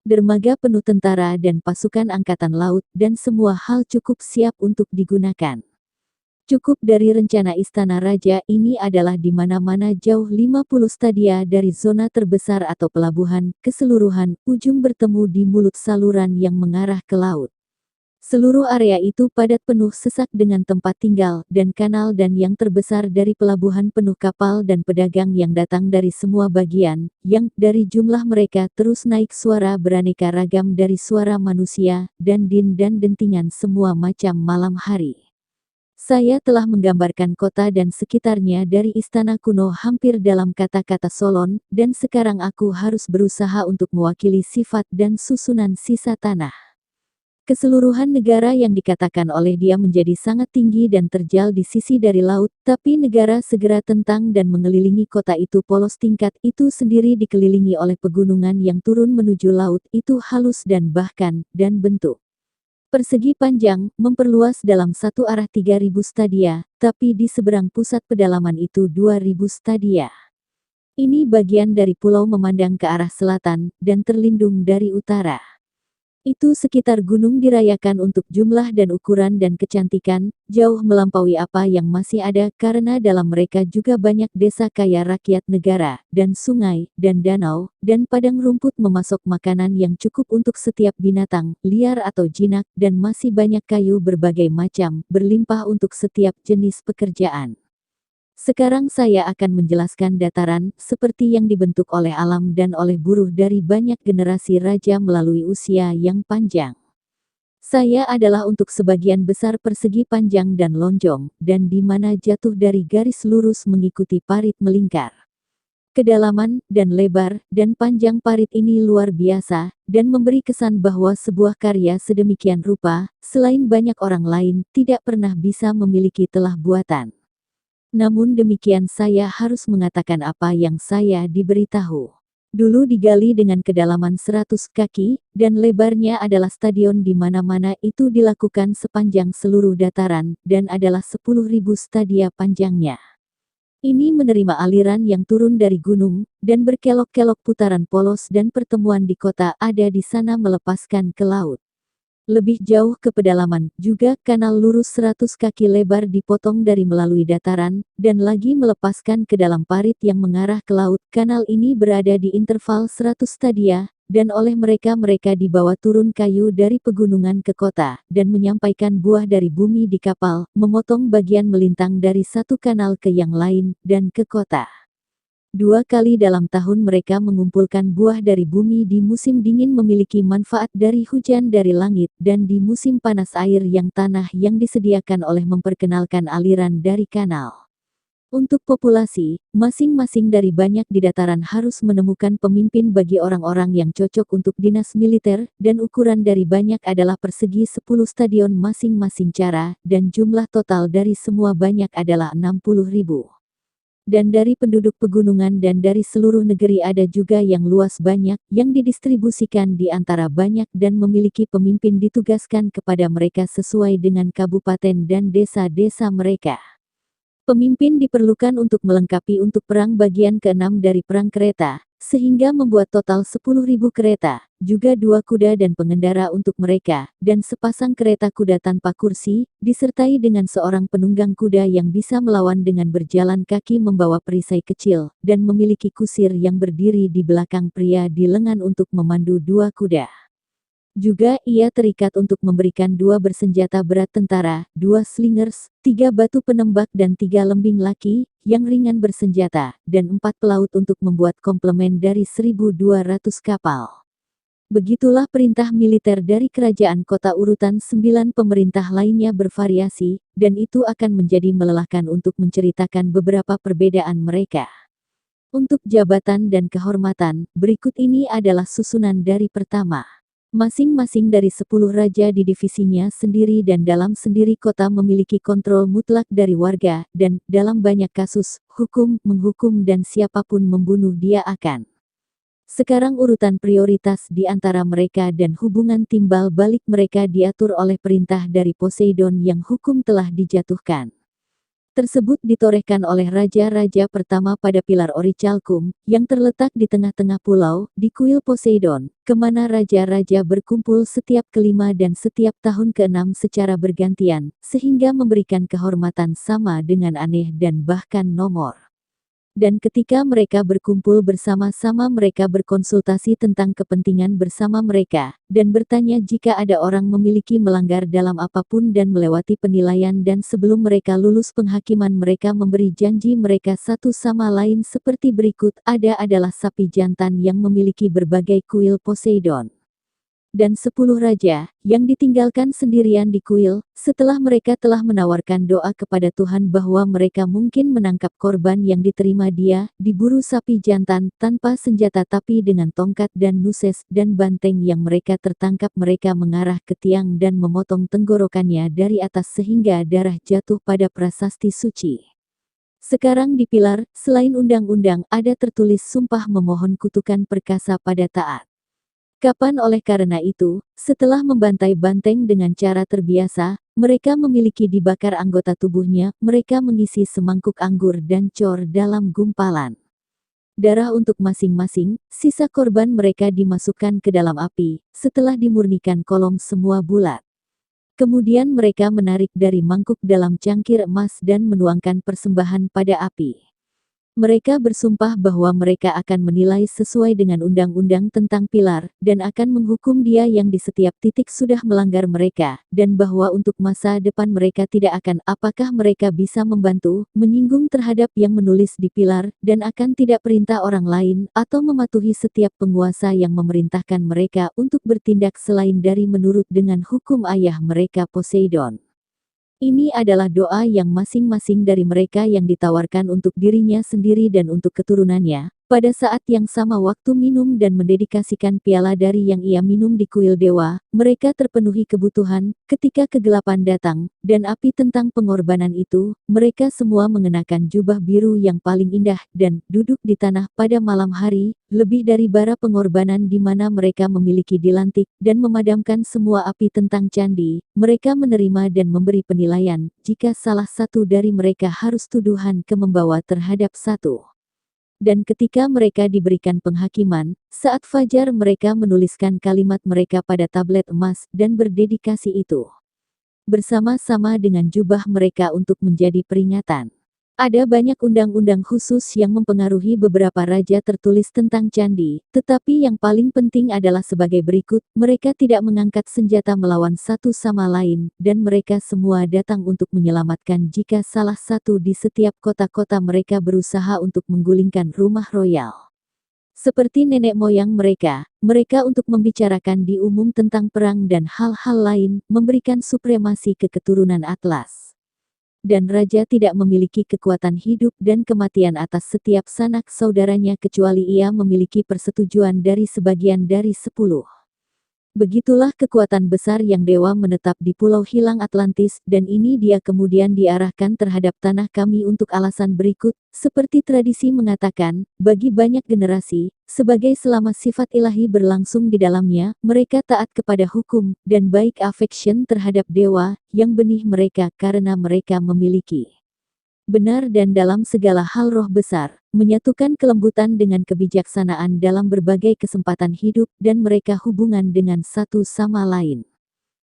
Dermaga penuh tentara dan pasukan angkatan laut, dan semua hal cukup siap untuk digunakan. Cukup dari rencana istana raja ini adalah di mana-mana jauh 50 stadia dari zona terbesar atau pelabuhan, keseluruhan, ujung bertemu di mulut saluran yang mengarah ke laut. Seluruh area itu padat penuh sesak dengan tempat tinggal dan kanal dan yang terbesar dari pelabuhan penuh kapal dan pedagang yang datang dari semua bagian, yang dari jumlah mereka terus naik suara beraneka ragam dari suara manusia, dan din dan dentingan semua macam malam hari. Saya telah menggambarkan kota dan sekitarnya dari istana kuno hampir dalam kata-kata Solon, dan sekarang aku harus berusaha untuk mewakili sifat dan susunan sisa tanah. Keseluruhan negara yang dikatakan oleh dia menjadi sangat tinggi dan terjal di sisi dari laut, tapi negara segera tentang dan mengelilingi kota itu polos tingkat itu sendiri dikelilingi oleh pegunungan yang turun menuju laut itu halus dan bahkan, dan bentuk persegi panjang, memperluas dalam satu arah 3.000 stadia, tapi di seberang pusat pedalaman itu 2.000 stadia. Ini bagian dari pulau memandang ke arah selatan, dan terlindung dari utara. Itu sekitar gunung dirayakan untuk jumlah dan ukuran dan kecantikan, jauh melampaui apa yang masih ada karena dalam mereka juga banyak desa kaya rakyat negara, dan sungai, dan danau, dan padang rumput memasok makanan yang cukup untuk setiap binatang, liar atau jinak, dan masih banyak kayu berbagai macam, berlimpah untuk setiap jenis pekerjaan. Sekarang saya akan menjelaskan dataran, seperti yang dibentuk oleh alam dan oleh buruh dari banyak generasi raja melalui usia yang panjang. Saya adalah untuk sebagian besar persegi panjang dan lonjong, dan di mana jatuh dari garis lurus mengikuti parit melingkar. Kedalaman, dan lebar, dan panjang parit ini luar biasa, dan memberi kesan bahwa sebuah karya sedemikian rupa, selain banyak orang lain, tidak pernah bisa memiliki telah buatan. Namun demikian saya harus mengatakan apa yang saya diberitahu. Dulu digali dengan kedalaman 100 kaki, dan lebarnya adalah stadion di mana-mana itu dilakukan sepanjang seluruh dataran, dan adalah 10.000 stadia panjangnya. Ini menerima aliran yang turun dari gunung, dan berkelok-kelok putaran polos dan pertemuan di kota ada di sana melepaskan ke laut. Lebih jauh ke pedalaman, juga kanal lurus 100 kaki lebar dipotong dari melalui dataran, dan lagi melepaskan ke dalam parit yang mengarah ke laut. Kanal ini berada di interval 100 stadia, dan oleh mereka dibawa turun kayu dari pegunungan ke kota, dan menyampaikan buah dari bumi di kapal, memotong bagian melintang dari satu kanal ke yang lain, dan ke kota. 2 kali dalam tahun mereka mengumpulkan buah dari bumi di musim dingin memiliki manfaat dari hujan dari langit dan di musim panas air yang tanah yang disediakan oleh memperkenalkan aliran dari kanal. Untuk populasi, masing-masing dari banyak di dataran harus menemukan pemimpin bagi orang-orang yang cocok untuk dinas militer, dan ukuran dari banyak adalah persegi 10 stadion masing-masing cara, dan jumlah total dari semua banyak adalah 60.000. Dan dari penduduk pegunungan dan dari seluruh negeri ada juga yang luas banyak, yang didistribusikan di antara banyak dan memiliki pemimpin ditugaskan kepada mereka sesuai dengan kabupaten dan desa-desa mereka. Pemimpin diperlukan untuk melengkapi untuk perang bagian ke-6 dari perang kereta, sehingga membuat total 10.000 kereta, juga 2 kuda dan pengendara untuk mereka, dan sepasang kereta kuda tanpa kursi, disertai dengan seorang penunggang kuda yang bisa melawan dengan berjalan kaki membawa perisai kecil, dan memiliki kusir yang berdiri di belakang pria di lengan untuk memandu 2 kuda. Juga ia terikat untuk memberikan 2 bersenjata berat tentara, 2 slingers, 3 batu penembak dan 3 lembing laki, yang ringan bersenjata, dan 4 pelaut untuk membuat komplement dari 1.200 kapal. Begitulah perintah militer dari kerajaan kota. Urutan 9 pemerintah lainnya bervariasi, dan itu akan menjadi melelahkan untuk menceritakan beberapa perbedaan mereka. Untuk jabatan dan kehormatan, berikut ini adalah susunan dari pertama. Masing-masing dari 10 raja di divisinya sendiri dan dalam sendiri kota memiliki kontrol mutlak dari warga, dan, dalam banyak kasus, menghukum dan siapapun membunuh dia akan. Sekarang urutan prioritas di antara mereka dan hubungan timbal balik mereka diatur oleh perintah dari Poseidon yang hukum telah dijatuhkan. Tersebut ditorehkan oleh raja-raja pertama pada pilar Orichalcum, yang terletak di tengah-tengah pulau, di kuil Poseidon, kemana raja-raja berkumpul setiap kelima dan setiap tahun ke-6 secara bergantian, sehingga memberikan kehormatan sama dengan aneh dan bahkan nomor. Dan ketika mereka berkumpul bersama-sama mereka berkonsultasi tentang kepentingan bersama mereka, dan bertanya jika ada orang memiliki melanggar dalam apapun dan melewati penilaian dan sebelum mereka lulus penghakiman mereka memberi janji mereka satu sama lain seperti berikut ada adalah sapi jantan yang memiliki berbagai kuil Poseidon. Dan 10 raja, yang ditinggalkan sendirian di kuil, setelah mereka telah menawarkan doa kepada Tuhan bahwa mereka mungkin menangkap korban yang diterima dia, diburu sapi jantan, tanpa senjata tapi dengan tongkat dan nuses dan banteng yang mereka tertangkap mereka mengarah ke tiang dan memotong tenggorokannya dari atas sehingga darah jatuh pada prasasti suci. Sekarang di pilar, selain undang-undang, ada tertulis sumpah memohon kutukan perkasa pada taat. Kapan oleh karena itu, setelah membantai banteng dengan cara terbiasa, mereka memiliki dibakar anggota tubuhnya, mereka mengisi semangkuk anggur dan cor dalam gumpalan darah untuk masing-masing, sisa korban mereka dimasukkan ke dalam api, setelah dimurnikan kolom semua bulat. Kemudian mereka menarik dari mangkuk dalam cangkir emas dan menuangkan persembahan pada api. Mereka bersumpah bahwa mereka akan menilai sesuai dengan undang-undang tentang pilar, dan akan menghukum dia yang di setiap titik sudah melanggar mereka, dan bahwa untuk masa depan mereka tidak akan apakah mereka bisa membantu, menyinggung terhadap yang menulis di pilar, dan akan tidak perintah orang lain, atau mematuhi setiap penguasa yang memerintahkan mereka untuk bertindak selain dari menurut dengan hukum ayah mereka Poseidon. Ini adalah doa yang masing-masing dari mereka yang ditawarkan untuk dirinya sendiri dan untuk keturunannya, pada saat yang sama waktu minum dan mendedikasikan piala dari yang ia minum di kuil dewa, mereka terpenuhi kebutuhan, ketika kegelapan datang, dan api tentang pengorbanan itu, mereka semua mengenakan jubah biru yang paling indah, dan duduk di tanah pada malam hari, lebih dari bara pengorbanan di mana mereka memiliki dilantik, dan memadamkan semua api tentang candi, mereka menerima dan memberi penilaian, jika salah satu dari mereka harus tuduhan ke membawa terhadap satu. Dan ketika mereka diberikan penghakiman, saat fajar mereka menuliskan kalimat mereka pada tablet emas dan berdedikasi itu. Bersama-sama dengan jubah mereka untuk menjadi peringatan. Ada banyak undang-undang khusus yang mempengaruhi beberapa raja tertulis tentang candi, tetapi yang paling penting adalah sebagai berikut, mereka tidak mengangkat senjata melawan satu sama lain, dan mereka semua datang untuk menyelamatkan jika salah satu di setiap kota-kota mereka berusaha untuk menggulingkan rumah royal. Seperti nenek moyang mereka, mereka untuk membicarakan di umum tentang perang dan hal-hal lain, memberikan supremasi ke keturunan Atlas. Dan raja tidak memiliki kekuatan hidup dan kematian atas setiap sanak saudaranya kecuali ia memiliki persetujuan dari sebagian dari 10. Begitulah kekuatan besar yang dewa menetap di Pulau Hilang Atlantis, dan ini dia kemudian diarahkan terhadap tanah kami untuk alasan berikut, seperti tradisi mengatakan, bagi banyak generasi, sebagai selama sifat ilahi berlangsung di dalamnya, mereka taat kepada hukum, dan baik affection terhadap dewa, yang benih mereka karena mereka memiliki benar dan dalam segala hal roh besar, menyatukan kelembutan dengan kebijaksanaan dalam berbagai kesempatan hidup dan mereka hubungan dengan satu sama lain.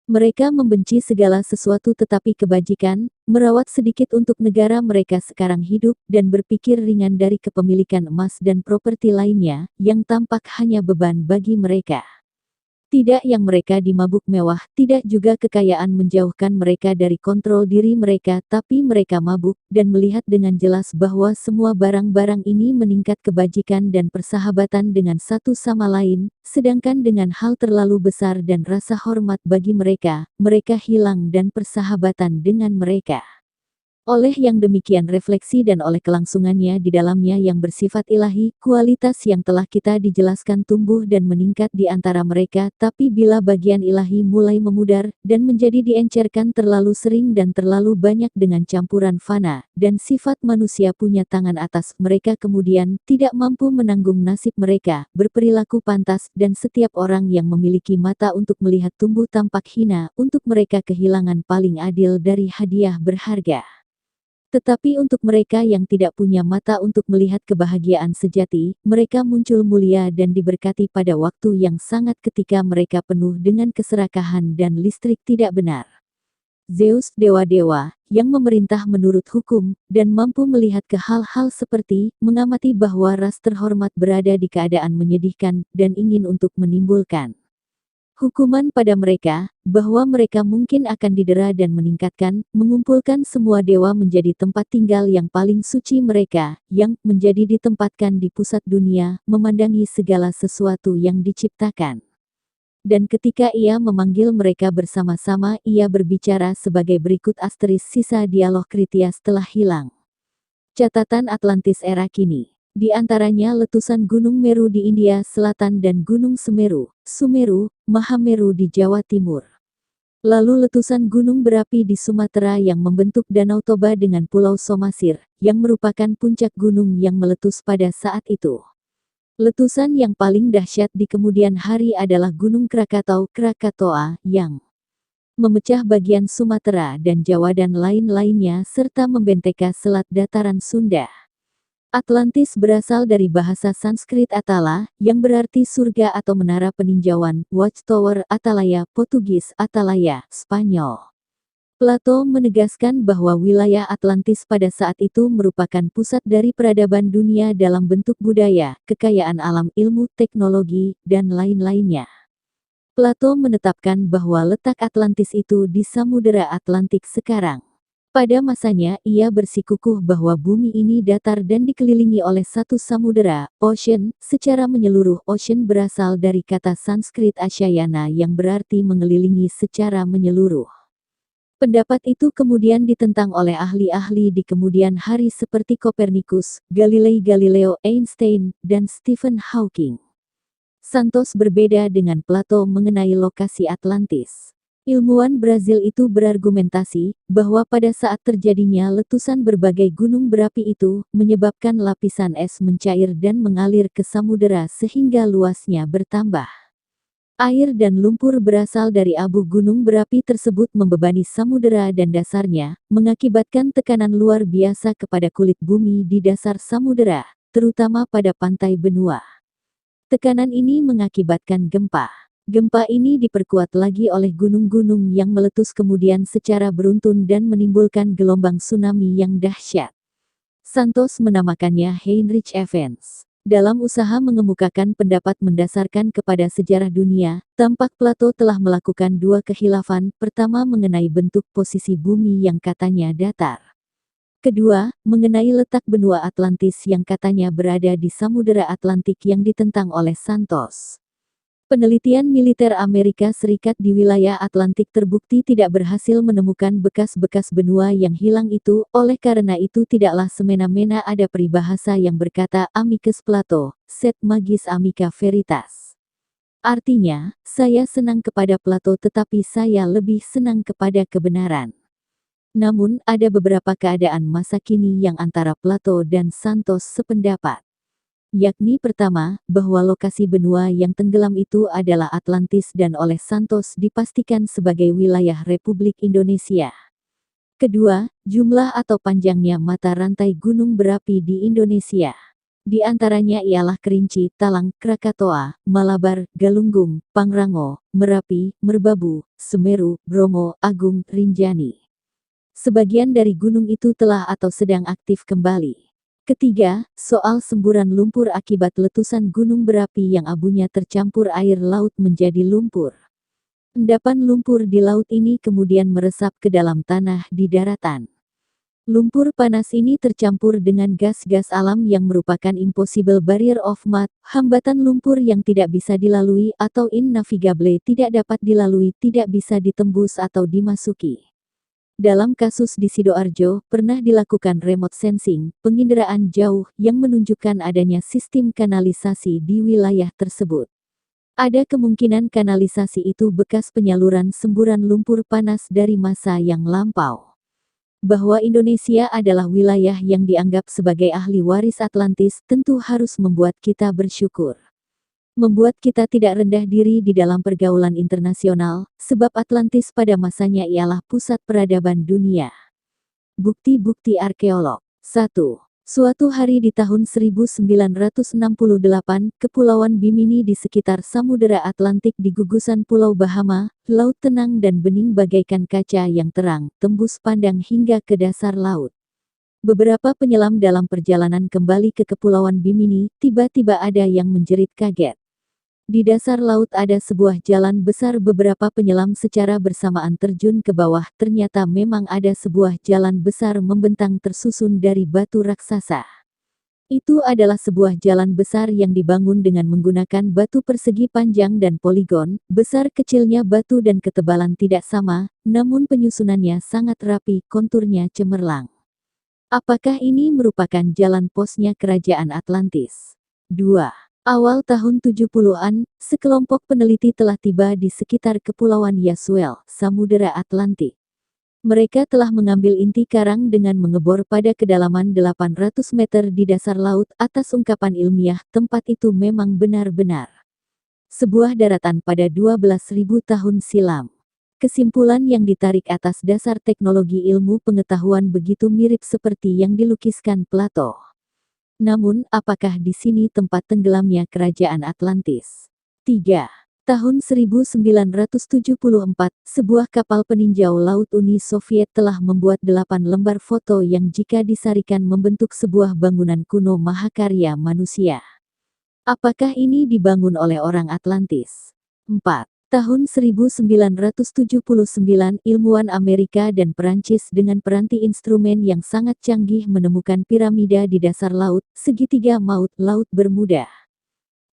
Mereka membenci segala sesuatu tetapi kebajikan, merawat sedikit untuk negara mereka sekarang hidup, dan berpikir ringan dari kepemilikan emas dan properti lainnya, yang tampak hanya beban bagi mereka. Tidak yang mereka dimabuk mewah, tidak juga kekayaan menjauhkan mereka dari kontrol diri mereka, tapi mereka mabuk, dan melihat dengan jelas bahwa semua barang-barang ini meningkat kebajikan dan persahabatan dengan satu sama lain, sedangkan dengan hal terlalu besar dan rasa hormat bagi mereka, mereka hilang dan persahabatan dengan mereka. Oleh yang demikian refleksi dan oleh kelangsungannya di dalamnya yang bersifat ilahi, kualitas yang telah kita dijelaskan tumbuh dan meningkat di antara mereka, tapi bila bagian ilahi mulai memudar, dan menjadi diencerkan terlalu sering dan terlalu banyak dengan campuran fana, dan sifat manusia punya tangan atas, mereka kemudian tidak mampu menanggung nasib mereka, berperilaku pantas, dan setiap orang yang memiliki mata untuk melihat tumbuh tampak hina, untuk mereka kehilangan paling adil dari hadiah berharga. Tetapi untuk mereka yang tidak punya mata untuk melihat kebahagiaan sejati, mereka muncul mulia dan diberkati pada waktu yang sangat ketika mereka penuh dengan keserakahan dan listrik tidak benar. Zeus dewa-dewa, yang memerintah menurut hukum, dan mampu melihat ke hal-hal seperti, mengamati bahwa ras terhormat berada di keadaan menyedihkan, dan ingin untuk menimbulkan hukuman pada mereka, bahwa mereka mungkin akan didera dan meningkatkan, mengumpulkan semua dewa menjadi tempat tinggal yang paling suci mereka, yang menjadi ditempatkan di pusat dunia, memandangi segala sesuatu yang diciptakan. Dan ketika ia memanggil mereka bersama-sama, ia berbicara sebagai berikut. Sisa dialog Kritias telah hilang. Catatan Atlantis era kini. Di antaranya letusan Gunung Meru di India Selatan dan Gunung Semeru, Sumeru, Mahameru di Jawa Timur. Lalu letusan gunung berapi di Sumatera yang membentuk Danau Toba dengan Pulau Somasir, yang merupakan puncak gunung yang meletus pada saat itu. Letusan yang paling dahsyat di kemudian hari adalah Gunung Krakatau Krakatoa, yang memecah bagian Sumatera dan Jawa dan lain-lainnya serta membenteka selat dataran Sunda. Atlantis berasal dari bahasa Sanskrit Atala, yang berarti surga atau menara peninjauan, Watchtower Atalaya, Portugis Atalaya, Spanyol. Plato menegaskan bahwa wilayah Atlantis pada saat itu merupakan pusat dari peradaban dunia dalam bentuk budaya, kekayaan alam, ilmu, teknologi, dan lain-lainnya. Plato menetapkan bahwa letak Atlantis itu di Samudera Atlantik sekarang. Pada masanya, ia bersikukuh bahwa bumi ini datar dan dikelilingi oleh satu samudera, ocean. Secara menyeluruh, ocean berasal dari kata Sanskrit Ashayana yang berarti mengelilingi secara menyeluruh. Pendapat itu kemudian ditentang oleh ahli-ahli di kemudian hari seperti Kopernikus, Galileo, Einstein, dan Stephen Hawking. Santos berbeda dengan Plato mengenai lokasi Atlantis. Ilmuwan Brazil itu berargumentasi bahwa pada saat terjadinya letusan berbagai gunung berapi itu, menyebabkan lapisan es mencair dan mengalir ke samudera sehingga luasnya bertambah. Air dan lumpur berasal dari abu gunung berapi tersebut membebani samudera dan dasarnya, mengakibatkan tekanan luar biasa kepada kulit bumi di dasar samudera, terutama pada pantai benua. Tekanan ini mengakibatkan gempa. Gempa ini diperkuat lagi oleh gunung-gunung yang meletus kemudian secara beruntun dan menimbulkan gelombang tsunami yang dahsyat. Santos menamakannya Heinrich Events. Dalam usaha mengemukakan pendapat mendasarkan kepada sejarah dunia, tampak Plato telah melakukan dua kehilafan. Pertama mengenai bentuk posisi bumi yang katanya datar. Kedua, mengenai letak benua Atlantis yang katanya berada di Samudera Atlantik yang ditentang oleh Santos. Penelitian militer Amerika Serikat di wilayah Atlantik terbukti tidak berhasil menemukan bekas-bekas benua yang hilang itu, oleh karena itu tidaklah semena-mena ada peribahasa yang berkata amicus Plato, sed magis amica veritas. Artinya, saya senang kepada Plato tetapi saya lebih senang kepada kebenaran. Namun, ada beberapa keadaan masa kini yang antara Plato dan Santos sependapat. Yakni pertama, bahwa lokasi benua yang tenggelam itu adalah Atlantis dan oleh Santos dipastikan sebagai wilayah Republik Indonesia. Kedua, jumlah atau panjangnya mata rantai gunung berapi di Indonesia. Di antaranya ialah Kerinci, Talang, Krakatoa, Malabar, Galunggung, Pangrango, Merapi, Merbabu, Semeru, Bromo, Agung, Rinjani. Sebagian dari gunung itu telah atau sedang aktif kembali. Ketiga, soal semburan lumpur akibat letusan gunung berapi yang abunya tercampur air laut menjadi lumpur. Endapan lumpur di laut ini kemudian meresap ke dalam tanah di daratan. Lumpur panas ini tercampur dengan gas-gas alam yang merupakan impossible barrier of mud, hambatan lumpur yang tidak bisa dilalui atau innavigable tidak dapat dilalui, tidak bisa ditembus atau dimasuki. Dalam kasus di Sidoarjo, pernah dilakukan remote sensing, penginderaan jauh, yang menunjukkan adanya sistem kanalisasi di wilayah tersebut. Ada kemungkinan kanalisasi itu bekas penyaluran semburan lumpur panas dari masa yang lampau. Bahwa Indonesia adalah wilayah yang dianggap sebagai ahli waris Atlantis tentu harus membuat kita bersyukur. Membuat kita tidak rendah diri di dalam pergaulan internasional, sebab Atlantis pada masanya ialah pusat peradaban dunia. Bukti-bukti arkeolog. 1. Suatu hari di tahun 1968, Kepulauan Bimini di sekitar Samudera Atlantik di gugusan Pulau Bahama, laut tenang dan bening bagaikan kaca yang terang, tembus pandang hingga ke dasar laut. Beberapa penyelam dalam perjalanan kembali ke Kepulauan Bimini, tiba-tiba ada yang menjerit kaget. Di dasar laut ada sebuah jalan besar. Beberapa penyelam secara bersamaan terjun ke bawah. Ternyata memang ada sebuah jalan besar membentang tersusun dari batu raksasa. Itu adalah sebuah jalan besar yang dibangun dengan menggunakan batu persegi panjang dan poligon. Besar kecilnya batu dan ketebalan tidak sama, namun penyusunannya sangat rapi, konturnya cemerlang. Apakah ini merupakan jalan posnya Kerajaan Atlantis? 2. Awal tahun 70-an, sekelompok peneliti telah tiba di sekitar Kepulauan Yaswell, Samudera Atlantik. Mereka telah mengambil inti karang dengan mengebor pada kedalaman 800 meter di dasar laut. Atas ungkapan ilmiah, tempat itu memang benar-benar sebuah daratan pada 12.000 tahun silam. Kesimpulan yang ditarik atas dasar teknologi ilmu pengetahuan begitu mirip seperti yang dilukiskan Plato. Namun, apakah di sini tempat tenggelamnya Kerajaan Atlantis? 3. Tahun 1974, sebuah kapal peninjau laut Uni Soviet telah membuat 8 lembar foto yang jika disarikan membentuk sebuah bangunan kuno mahakarya manusia. Apakah ini dibangun oleh orang Atlantis? 4. Tahun 1979, ilmuwan Amerika dan Perancis dengan peranti instrumen yang sangat canggih menemukan piramida di dasar laut, segitiga maut, Laut Bermuda.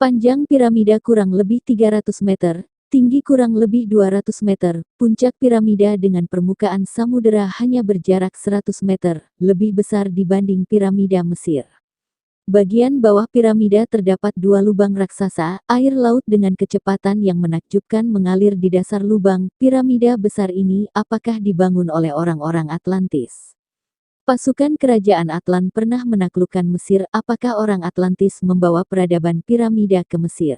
Panjang piramida kurang lebih 300 meter, tinggi kurang lebih 200 meter, puncak piramida dengan permukaan samudera hanya berjarak 100 meter, lebih besar dibanding piramida Mesir. Bagian bawah piramida terdapat 2 lubang raksasa. Air laut dengan kecepatan yang menakjubkan mengalir di dasar lubang. Piramida besar ini apakah dibangun oleh orang-orang Atlantis? Pasukan Kerajaan Atlan pernah menaklukkan Mesir. Apakah orang Atlantis membawa peradaban piramida ke Mesir?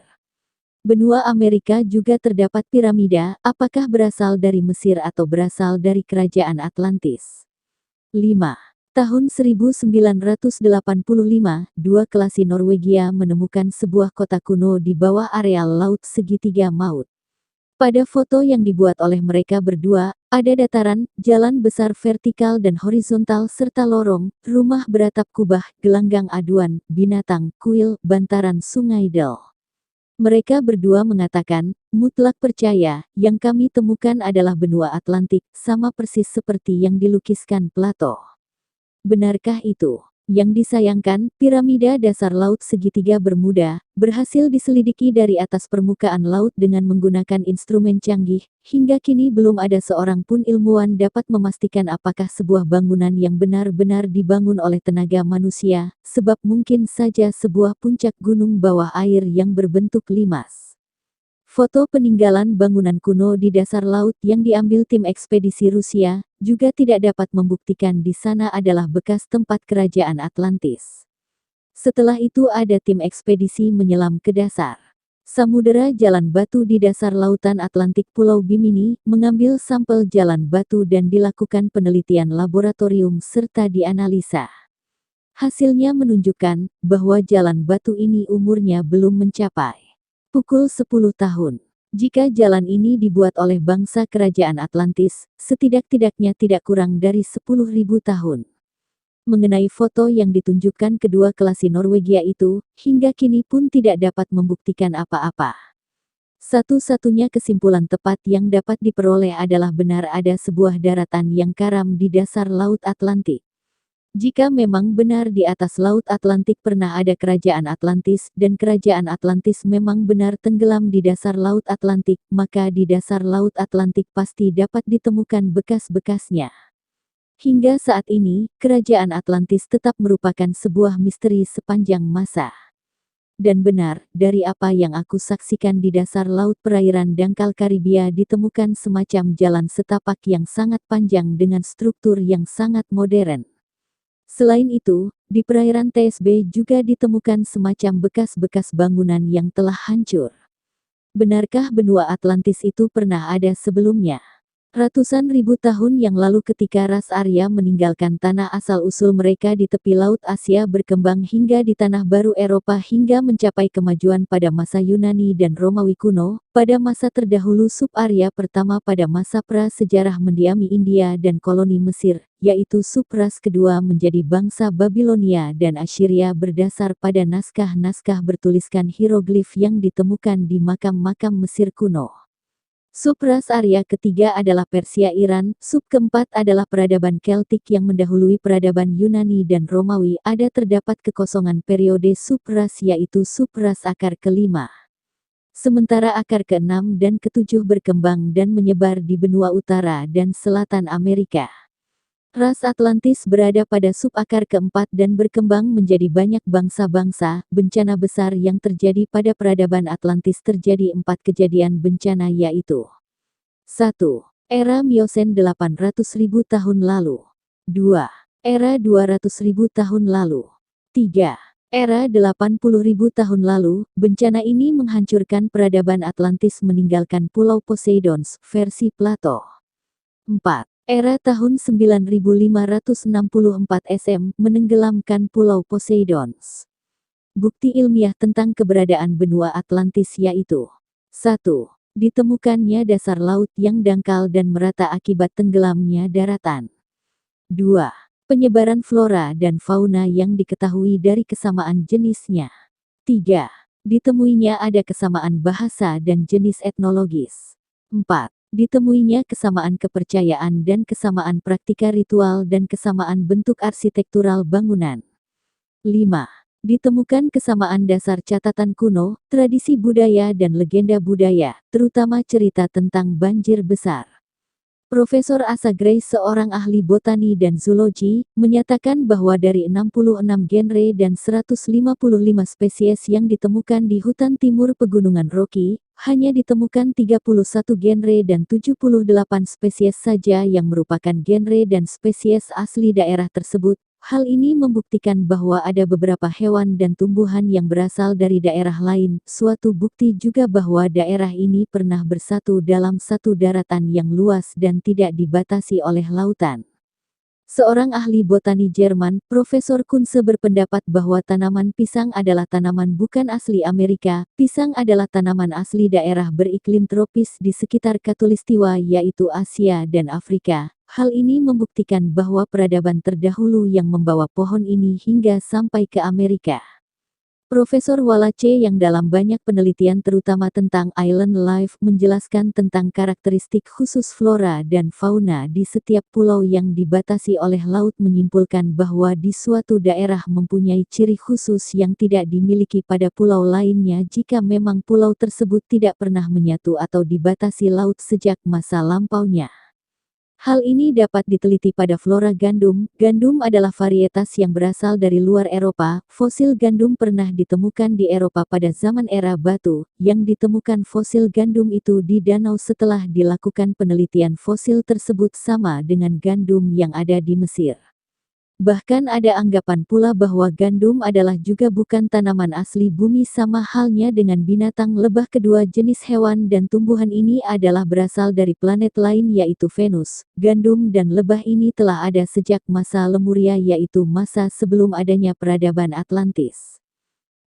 Benua Amerika juga terdapat piramida. Apakah berasal dari Mesir atau berasal dari Kerajaan Atlantis? 5. Tahun 1985, 2 kelasi Norwegia menemukan sebuah kota kuno di bawah areal laut segitiga maut. Pada foto yang dibuat oleh mereka berdua, ada dataran, jalan besar vertikal dan horizontal serta lorong, rumah beratap kubah, gelanggang aduan, binatang, kuil, bantaran sungai Del. Mereka berdua mengatakan, mutlak percaya, yang kami temukan adalah benua Atlantik, sama persis seperti yang dilukiskan Plato. Benarkah itu? Yang disayangkan, piramida dasar laut segitiga Bermuda berhasil diselidiki dari atas permukaan laut dengan menggunakan instrumen canggih. Hingga kini belum ada seorang pun ilmuwan dapat memastikan apakah sebuah bangunan yang benar-benar dibangun oleh tenaga manusia, sebab mungkin saja sebuah puncak gunung bawah air yang berbentuk limas. Foto peninggalan bangunan kuno di dasar laut yang diambil tim ekspedisi Rusia juga tidak dapat membuktikan di sana adalah bekas tempat Kerajaan Atlantis. Setelah itu ada tim ekspedisi menyelam ke dasar samudera jalan batu di dasar lautan Atlantik Pulau Bimini, mengambil sampel jalan batu dan dilakukan penelitian laboratorium serta dianalisa. Hasilnya menunjukkan bahwa jalan batu ini umurnya belum mencapai pukul 10 tahun. Jika jalan ini dibuat oleh bangsa Kerajaan Atlantis, setidak-tidaknya tidak kurang dari 10.000 tahun. Mengenai foto yang ditunjukkan kedua kelasi Norwegia itu, hingga kini pun tidak dapat membuktikan apa-apa. Satu-satunya kesimpulan tepat yang dapat diperoleh adalah benar ada sebuah daratan yang karam di dasar Laut Atlantik. Jika memang benar di atas Laut Atlantik pernah ada Kerajaan Atlantis, dan Kerajaan Atlantis memang benar tenggelam di dasar Laut Atlantik, maka di dasar Laut Atlantik pasti dapat ditemukan bekas-bekasnya. Hingga saat ini, Kerajaan Atlantis tetap merupakan sebuah misteri sepanjang masa. Dan benar, dari apa yang aku saksikan di dasar laut perairan dangkal Karibia ditemukan semacam jalan setapak yang sangat panjang dengan struktur yang sangat modern. Selain itu, di perairan TSB juga ditemukan semacam bekas-bekas bangunan yang telah hancur. Benarkah benua Atlantis itu pernah ada sebelumnya? Ratusan ribu tahun yang lalu ketika ras Arya meninggalkan tanah asal-usul mereka di tepi Laut Asia berkembang hingga di tanah baru Eropa hingga mencapai kemajuan pada masa Yunani dan Romawi kuno, pada masa terdahulu sub-Arya pertama pada masa pra-sejarah mendiami India dan koloni Mesir, yaitu sub-ras kedua menjadi bangsa Babilonia dan Assyria berdasar pada naskah-naskah bertuliskan hieroglif yang ditemukan di makam-makam Mesir kuno. Sub-ras Arya ketiga adalah Persia Iran, sub keempat adalah peradaban Keltik yang mendahului peradaban Yunani dan Romawi. Ada terdapat kekosongan periode sub-ras yaitu sub-ras akar kelima. Sementara akar keenam dan ketujuh berkembang dan menyebar di benua utara dan selatan Amerika. Ras Atlantis berada pada sub-akar keempat dan berkembang menjadi banyak bangsa-bangsa. Bencana besar yang terjadi pada peradaban Atlantis terjadi 4 kejadian bencana yaitu 1. Era Miosen 800.000 tahun lalu. 2. Era 200.000 tahun lalu. 3. Era 80.000 tahun lalu. Bencana ini menghancurkan peradaban Atlantis meninggalkan Pulau Poseidons, versi Plato. 4. Era tahun 9564 SM, menenggelamkan Pulau Poseidons. Bukti ilmiah tentang keberadaan benua Atlantis yaitu 1. Ditemukannya dasar laut yang dangkal dan merata akibat tenggelamnya daratan. 2. Penyebaran flora dan fauna yang diketahui dari kesamaan jenisnya. 3. Ditemuinya ada kesamaan bahasa dan jenis etnologis. 4. Ditemuinya kesamaan kepercayaan dan kesamaan praktika ritual dan kesamaan bentuk arsitektural bangunan. 5. Ditemukan kesamaan dasar catatan kuno, tradisi budaya dan legenda budaya, terutama cerita tentang banjir besar. Profesor Asa Gray, seorang ahli botani dan zoologi, menyatakan bahwa dari 66 genre dan 155 spesies yang ditemukan di hutan timur Pegunungan Rocky, hanya ditemukan 31 genre dan 78 spesies saja yang merupakan genre dan spesies asli daerah tersebut. Hal ini membuktikan bahwa ada beberapa hewan dan tumbuhan yang berasal dari daerah lain, suatu bukti juga bahwa daerah ini pernah bersatu dalam satu daratan yang luas dan tidak dibatasi oleh lautan. Seorang ahli botani Jerman, Profesor Kunze berpendapat bahwa tanaman pisang adalah tanaman bukan asli Amerika. Pisang adalah tanaman asli daerah beriklim tropis di sekitar Khatulistiwa yaitu Asia dan Afrika. Hal ini membuktikan bahwa peradaban terdahulu yang membawa pohon ini hingga sampai ke Amerika. Profesor Wallace yang dalam banyak penelitian terutama tentang island life menjelaskan tentang karakteristik khusus flora dan fauna di setiap pulau yang dibatasi oleh laut menyimpulkan bahwa di suatu daerah mempunyai ciri khusus yang tidak dimiliki pada pulau lainnya jika memang pulau tersebut tidak pernah menyatu atau dibatasi laut sejak masa lampaunya. Hal ini dapat diteliti pada flora gandum. Gandum adalah varietas yang berasal dari luar Eropa. Fosil gandum pernah ditemukan di Eropa pada zaman era batu. Yang ditemukan fosil gandum itu di danau setelah dilakukan penelitian fosil tersebut sama dengan gandum yang ada di Mesir. Bahkan ada anggapan pula bahwa gandum adalah juga bukan tanaman asli bumi sama halnya dengan binatang lebah. Kedua jenis hewan dan tumbuhan ini adalah berasal dari planet lain yaitu Venus. Gandum dan lebah ini telah ada sejak masa Lemuria yaitu masa sebelum adanya peradaban Atlantis.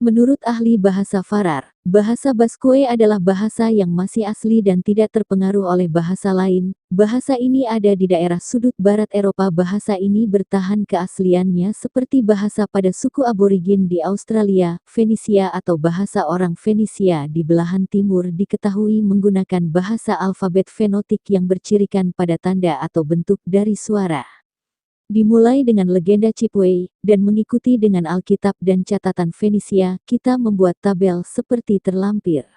Menurut ahli bahasa Farar, bahasa Basque adalah bahasa yang masih asli dan tidak terpengaruh oleh bahasa lain. Bahasa ini ada di daerah sudut barat Eropa. Bahasa ini bertahan keasliannya seperti bahasa pada suku aborigin di Australia. Fenisia atau bahasa orang Fenisia di belahan timur diketahui menggunakan bahasa alfabet fenotik yang bercirikan pada tanda atau bentuk dari suara. Dimulai dengan legenda Chipway, dan mengikuti dengan Alkitab dan catatan Fenisia, kita membuat tabel seperti terlampir.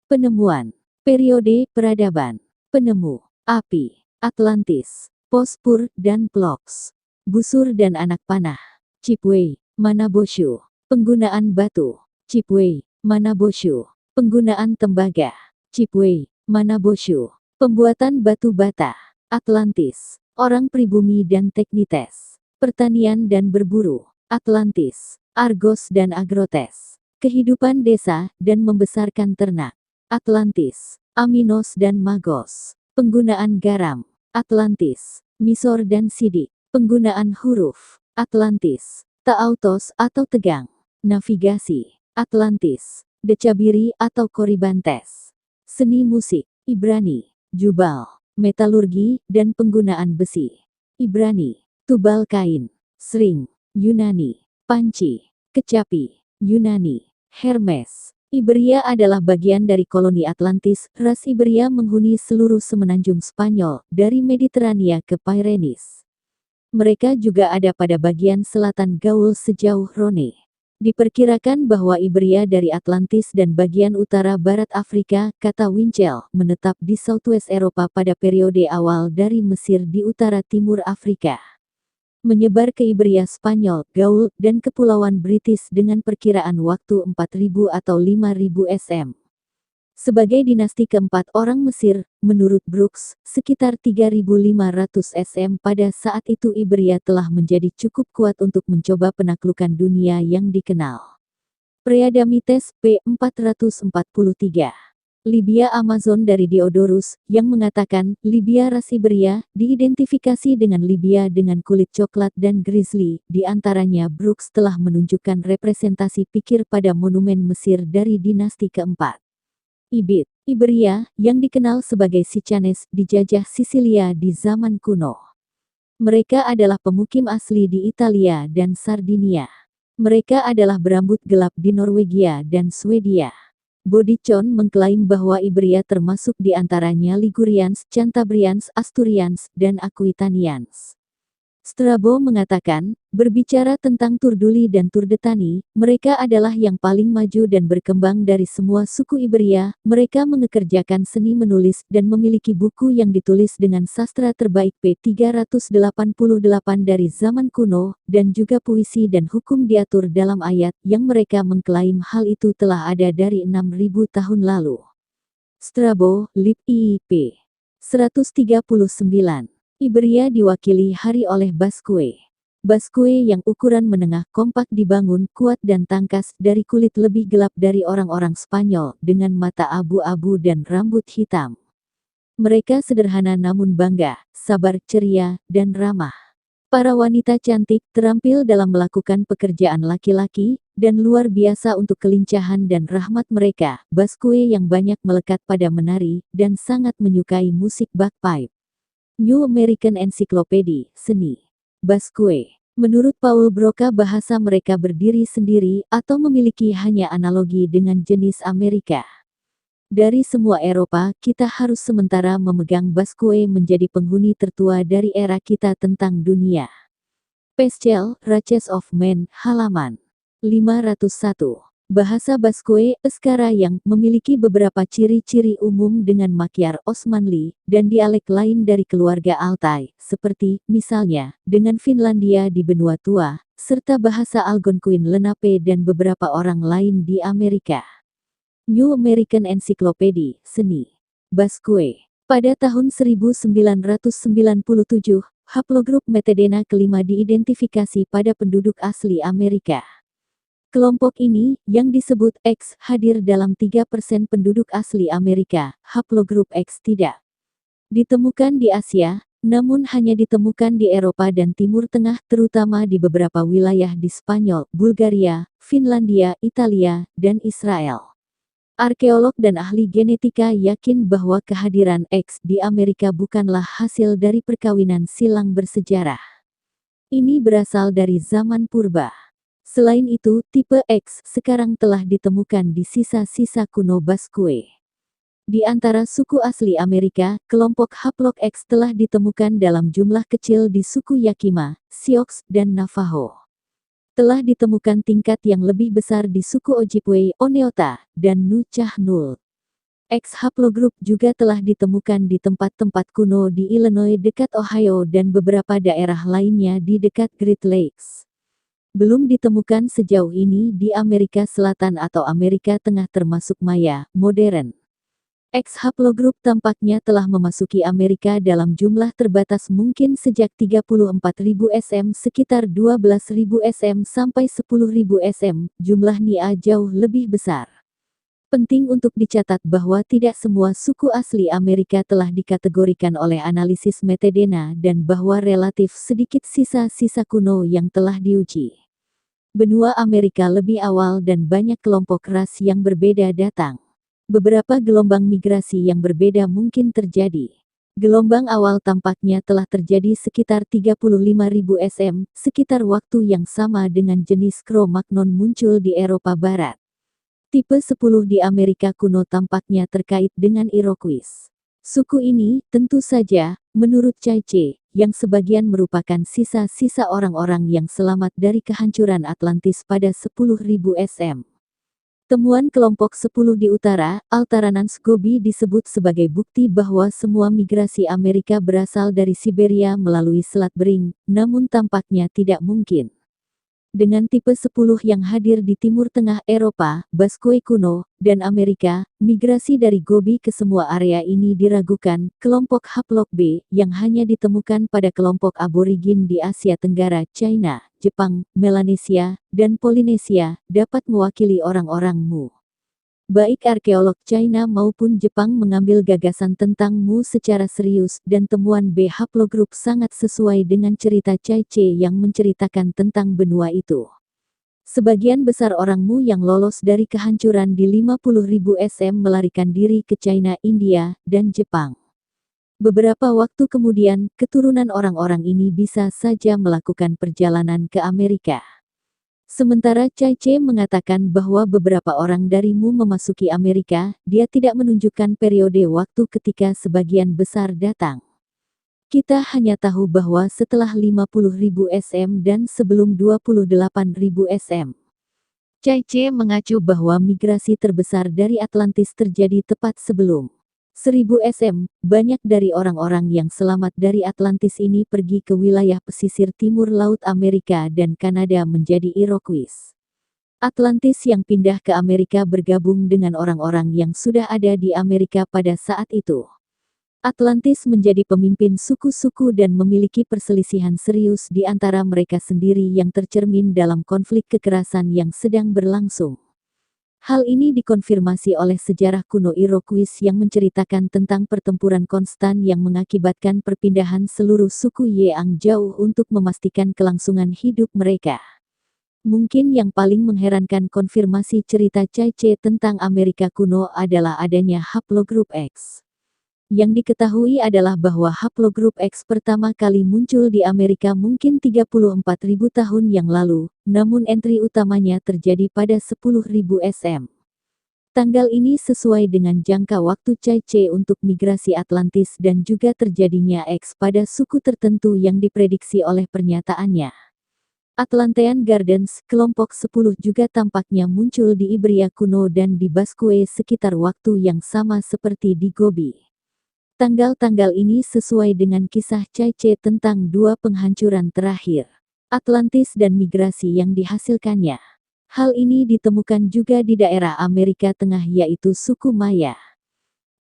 Penemuan. Periode peradaban. Penemu. Api. Atlantis. Pospur dan Plox. Busur dan anak panah. Chipway. Manaboshu. Penggunaan batu. Chipway. Manaboshu. Penggunaan tembaga. Chipway. Manaboshu. Pembuatan batu bata. Atlantis. Orang pribumi dan teknites. Pertanian dan berburu. Atlantis. Argos dan Agrotes. Kehidupan desa dan membesarkan ternak. Atlantis. Aminos dan Magos. Penggunaan garam. Atlantis. Misor dan sidik. Penggunaan huruf. Atlantis. Taautos atau tegang. Navigasi. Atlantis. Decabiri atau Koribantes. Seni musik. Ibrani. Jubal. Metalurgi dan penggunaan besi. Ibrani. Tubal kain. Sring. Yunani. Panci. Kecapi. Yunani. Hermes. Iberia adalah bagian dari koloni Atlantis. Ras Iberia menghuni seluruh semenanjung Spanyol, dari Mediterania ke Pyrenees. Mereka juga ada pada bagian selatan Gaul sejauh Rhone. Diperkirakan bahwa Iberia dari Atlantis dan bagian utara barat Afrika, kata Winchell, menetap di Southwest Eropa pada periode awal dari Mesir di utara timur Afrika. Menyebar ke Iberia Spanyol, Gaul, dan Kepulauan British dengan perkiraan waktu 4000 atau 5000 SM. Sebagai dinasti keempat orang Mesir, menurut Brooks, sekitar 3500 SM pada saat itu Iberia telah menjadi cukup kuat untuk mencoba penaklukan dunia yang dikenal. Preadamites, p. 443. Libya Amazon dari Diodorus, yang mengatakan, Libya ras Iberia, diidentifikasi dengan Libya dengan kulit coklat dan grizzly, di antaranya Brooks telah menunjukkan representasi pikir pada monumen Mesir dari dinasti keempat. Ibid, Iberia, yang dikenal sebagai Sicanes, dijajah Sisilia di zaman kuno. Mereka adalah pemukim asli di Italia dan Sardinia. Mereka adalah berambut gelap di Norwegia dan Swedia. Bodicon mengklaim bahwa Iberia termasuk di antaranya Ligurians, Cantabrians, Asturians, dan Aquitanians. Strabo mengatakan, berbicara tentang Turduli dan Turdetani, mereka adalah yang paling maju dan berkembang dari semua suku Iberia. Mereka mengekerjakan seni menulis dan memiliki buku yang ditulis dengan sastra terbaik P388 dari zaman kuno, dan juga puisi dan hukum diatur dalam ayat, yang mereka mengklaim hal itu telah ada dari 6000 tahun lalu. Strabo, Lib. IP. 139. Iberia diwakili hari oleh Basque. Basque yang ukuran menengah kompak dibangun kuat dan tangkas dari kulit lebih gelap dari orang-orang Spanyol dengan mata abu-abu dan rambut hitam. Mereka sederhana namun bangga, sabar, ceria, dan ramah. Para wanita cantik terampil dalam melakukan pekerjaan laki-laki, dan luar biasa untuk kelincahan dan rahmat mereka. Basque yang banyak melekat pada menari, dan sangat menyukai musik bagpipe. New American Encyclopedia, Seni. Basque. Menurut Paul Broca bahasa mereka berdiri sendiri atau memiliki hanya analogi dengan jenis Amerika. Dari semua Eropa, kita harus sementara memegang Basque menjadi penghuni tertua dari era kita tentang dunia. Peschel, Races of Men, halaman 501. Bahasa Basque, Euskara yang memiliki beberapa ciri-ciri umum dengan Magyar Osmanli, dan dialek lain dari keluarga Altai, seperti, misalnya, dengan Finlandia di benua tua, serta bahasa Algonquin Lenape dan beberapa orang lain di Amerika. New American Encyclopedia, Seni. Basque. Pada tahun 1997, haplogrup Metedena kelima diidentifikasi pada penduduk asli Amerika. Kelompok ini, yang disebut X, hadir dalam 3% penduduk asli Amerika, haplogrup X tidak ditemukan di Asia, namun hanya ditemukan di Eropa dan Timur Tengah, terutama di beberapa wilayah di Spanyol, Bulgaria, Finlandia, Italia, dan Israel. Arkeolog dan ahli genetika yakin bahwa kehadiran X di Amerika bukanlah hasil dari perkawinan silang bersejarah. Ini berasal dari zaman purba. Selain itu, tipe X sekarang telah ditemukan di sisa-sisa kuno Basque. Di antara suku asli Amerika, kelompok haplog X telah ditemukan dalam jumlah kecil di suku Yakima, Sioux, dan Navajo. Telah ditemukan tingkat yang lebih besar di suku Ojibwe, Oneota, dan Nu-Chah-Nulth. X haplogroup juga telah ditemukan di tempat-tempat kuno di Illinois dekat Ohio dan beberapa daerah lainnya di dekat Great Lakes. Belum ditemukan sejauh ini di Amerika Selatan atau Amerika Tengah termasuk Maya, modern. X haplogroup tampaknya telah memasuki Amerika dalam jumlah terbatas mungkin sejak 34.000 SM sekitar 12.000 SM sampai 10.000 SM, jumlah Nia jauh lebih besar. Penting untuk dicatat bahwa tidak semua suku asli Amerika telah dikategorikan oleh analisis Metadena dan bahwa relatif sedikit sisa-sisa kuno yang telah diuji. Benua Amerika lebih awal dan banyak kelompok ras yang berbeda datang. Beberapa gelombang migrasi yang berbeda mungkin terjadi. Gelombang awal tampaknya telah terjadi sekitar 35.000 SM, sekitar waktu yang sama dengan jenis Cro-Magnon muncul di Eropa Barat. Tipe 10 di Amerika kuno tampaknya terkait dengan Iroquois. Suku ini, tentu saja, menurut Chaice, yang sebagian merupakan sisa-sisa orang-orang yang selamat dari kehancuran Atlantis pada 10.000 SM. Temuan kelompok 10 di utara, Altaranans Gobi disebut sebagai bukti bahwa semua migrasi Amerika berasal dari Siberia melalui Selat Bering, namun tampaknya tidak mungkin. Dengan tipe 10 yang hadir di Timur Tengah Eropa, Basque kuno, dan Amerika, migrasi dari Gobi ke semua area ini diragukan. Kelompok Haplok B, yang hanya ditemukan pada kelompok aborigin di Asia Tenggara, China, Jepang, Melanesia, dan Polinesia, dapat mewakili orang-orang Mu. Baik arkeolog China maupun Jepang mengambil gagasan tentang Mu secara serius dan temuan B haplogroup sangat sesuai dengan cerita Chaice yang menceritakan tentang benua itu. Sebagian besar orang Mu yang lolos dari kehancuran di 50.000 SM melarikan diri ke China, India, dan Jepang. Beberapa waktu kemudian, keturunan orang-orang ini bisa saja melakukan perjalanan ke Amerika. Sementara Chaice mengatakan bahwa beberapa orang darimu memasuki Amerika, dia tidak menunjukkan periode waktu ketika sebagian besar datang. Kita hanya tahu bahwa setelah 50.000 SM dan sebelum 28.000 SM. Chaice mengacu bahwa migrasi terbesar dari Atlantis terjadi tepat sebelum 1000 SM, banyak dari orang-orang yang selamat dari Atlantis ini pergi ke wilayah pesisir timur Laut Amerika dan Kanada menjadi Iroquois. Atlantis yang pindah ke Amerika bergabung dengan orang-orang yang sudah ada di Amerika pada saat itu. Atlantis menjadi pemimpin suku-suku dan memiliki perselisihan serius di antara mereka sendiri yang tercermin dalam konflik kekerasan yang sedang berlangsung. Hal ini dikonfirmasi oleh sejarah kuno Iroquois yang menceritakan tentang pertempuran konstan yang mengakibatkan perpindahan seluruh suku Yeang jauh untuk memastikan kelangsungan hidup mereka. Mungkin yang paling mengherankan konfirmasi cerita Chaice tentang Amerika kuno adalah adanya haplogroup X. Yang diketahui adalah bahwa haplogroup X pertama kali muncul di Amerika mungkin 34.000 tahun yang lalu, namun entry utamanya terjadi pada 10.000 SM. Tanggal ini sesuai dengan jangka waktu Chaice untuk migrasi Atlantis dan juga terjadinya X pada suku tertentu yang diprediksi oleh pernyataannya. Atlantean Gardens, kelompok 10 juga tampaknya muncul di Ibria kuno dan di Basque sekitar waktu yang sama seperti di Gobi. Tanggal-tanggal ini sesuai dengan kisah Chaice tentang dua penghancuran terakhir, Atlantis dan migrasi yang dihasilkannya. Hal ini ditemukan juga di daerah Amerika Tengah yaitu suku Maya.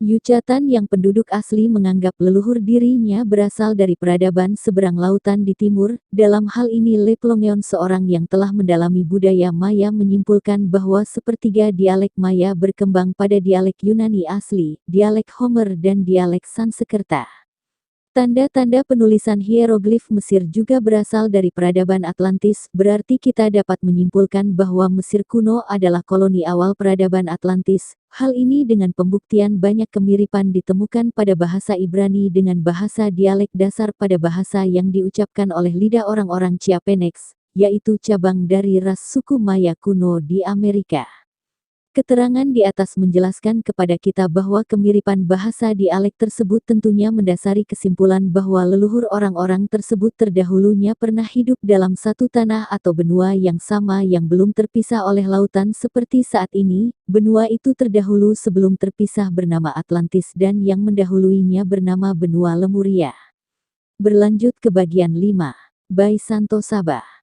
Yucatan yang penduduk asli menganggap leluhur dirinya berasal dari peradaban seberang lautan di timur. Dalam hal ini Le Plongeon, seorang yang telah mendalami budaya Maya, menyimpulkan bahwa sepertiga dialek Maya berkembang pada dialek Yunani asli, dialek Homer dan dialek Sanskerta. Tanda-tanda penulisan hieroglif Mesir juga berasal dari peradaban Atlantis, berarti kita dapat menyimpulkan bahwa Mesir kuno adalah koloni awal peradaban Atlantis. Hal ini dengan pembuktian banyak kemiripan ditemukan pada bahasa Ibrani dengan bahasa dialek dasar pada bahasa yang diucapkan oleh lidah orang-orang Chiapenex, yaitu cabang dari ras suku Maya kuno di Amerika. Keterangan di atas menjelaskan kepada kita bahwa kemiripan bahasa dialek tersebut tentunya mendasari kesimpulan bahwa leluhur orang-orang tersebut terdahulunya pernah hidup dalam satu tanah atau benua yang sama yang belum terpisah oleh lautan seperti saat ini. Benua itu terdahulu sebelum terpisah bernama Atlantis dan yang mendahuluinya bernama benua Lemuria. Berlanjut ke bagian 5. By Santo Sabah.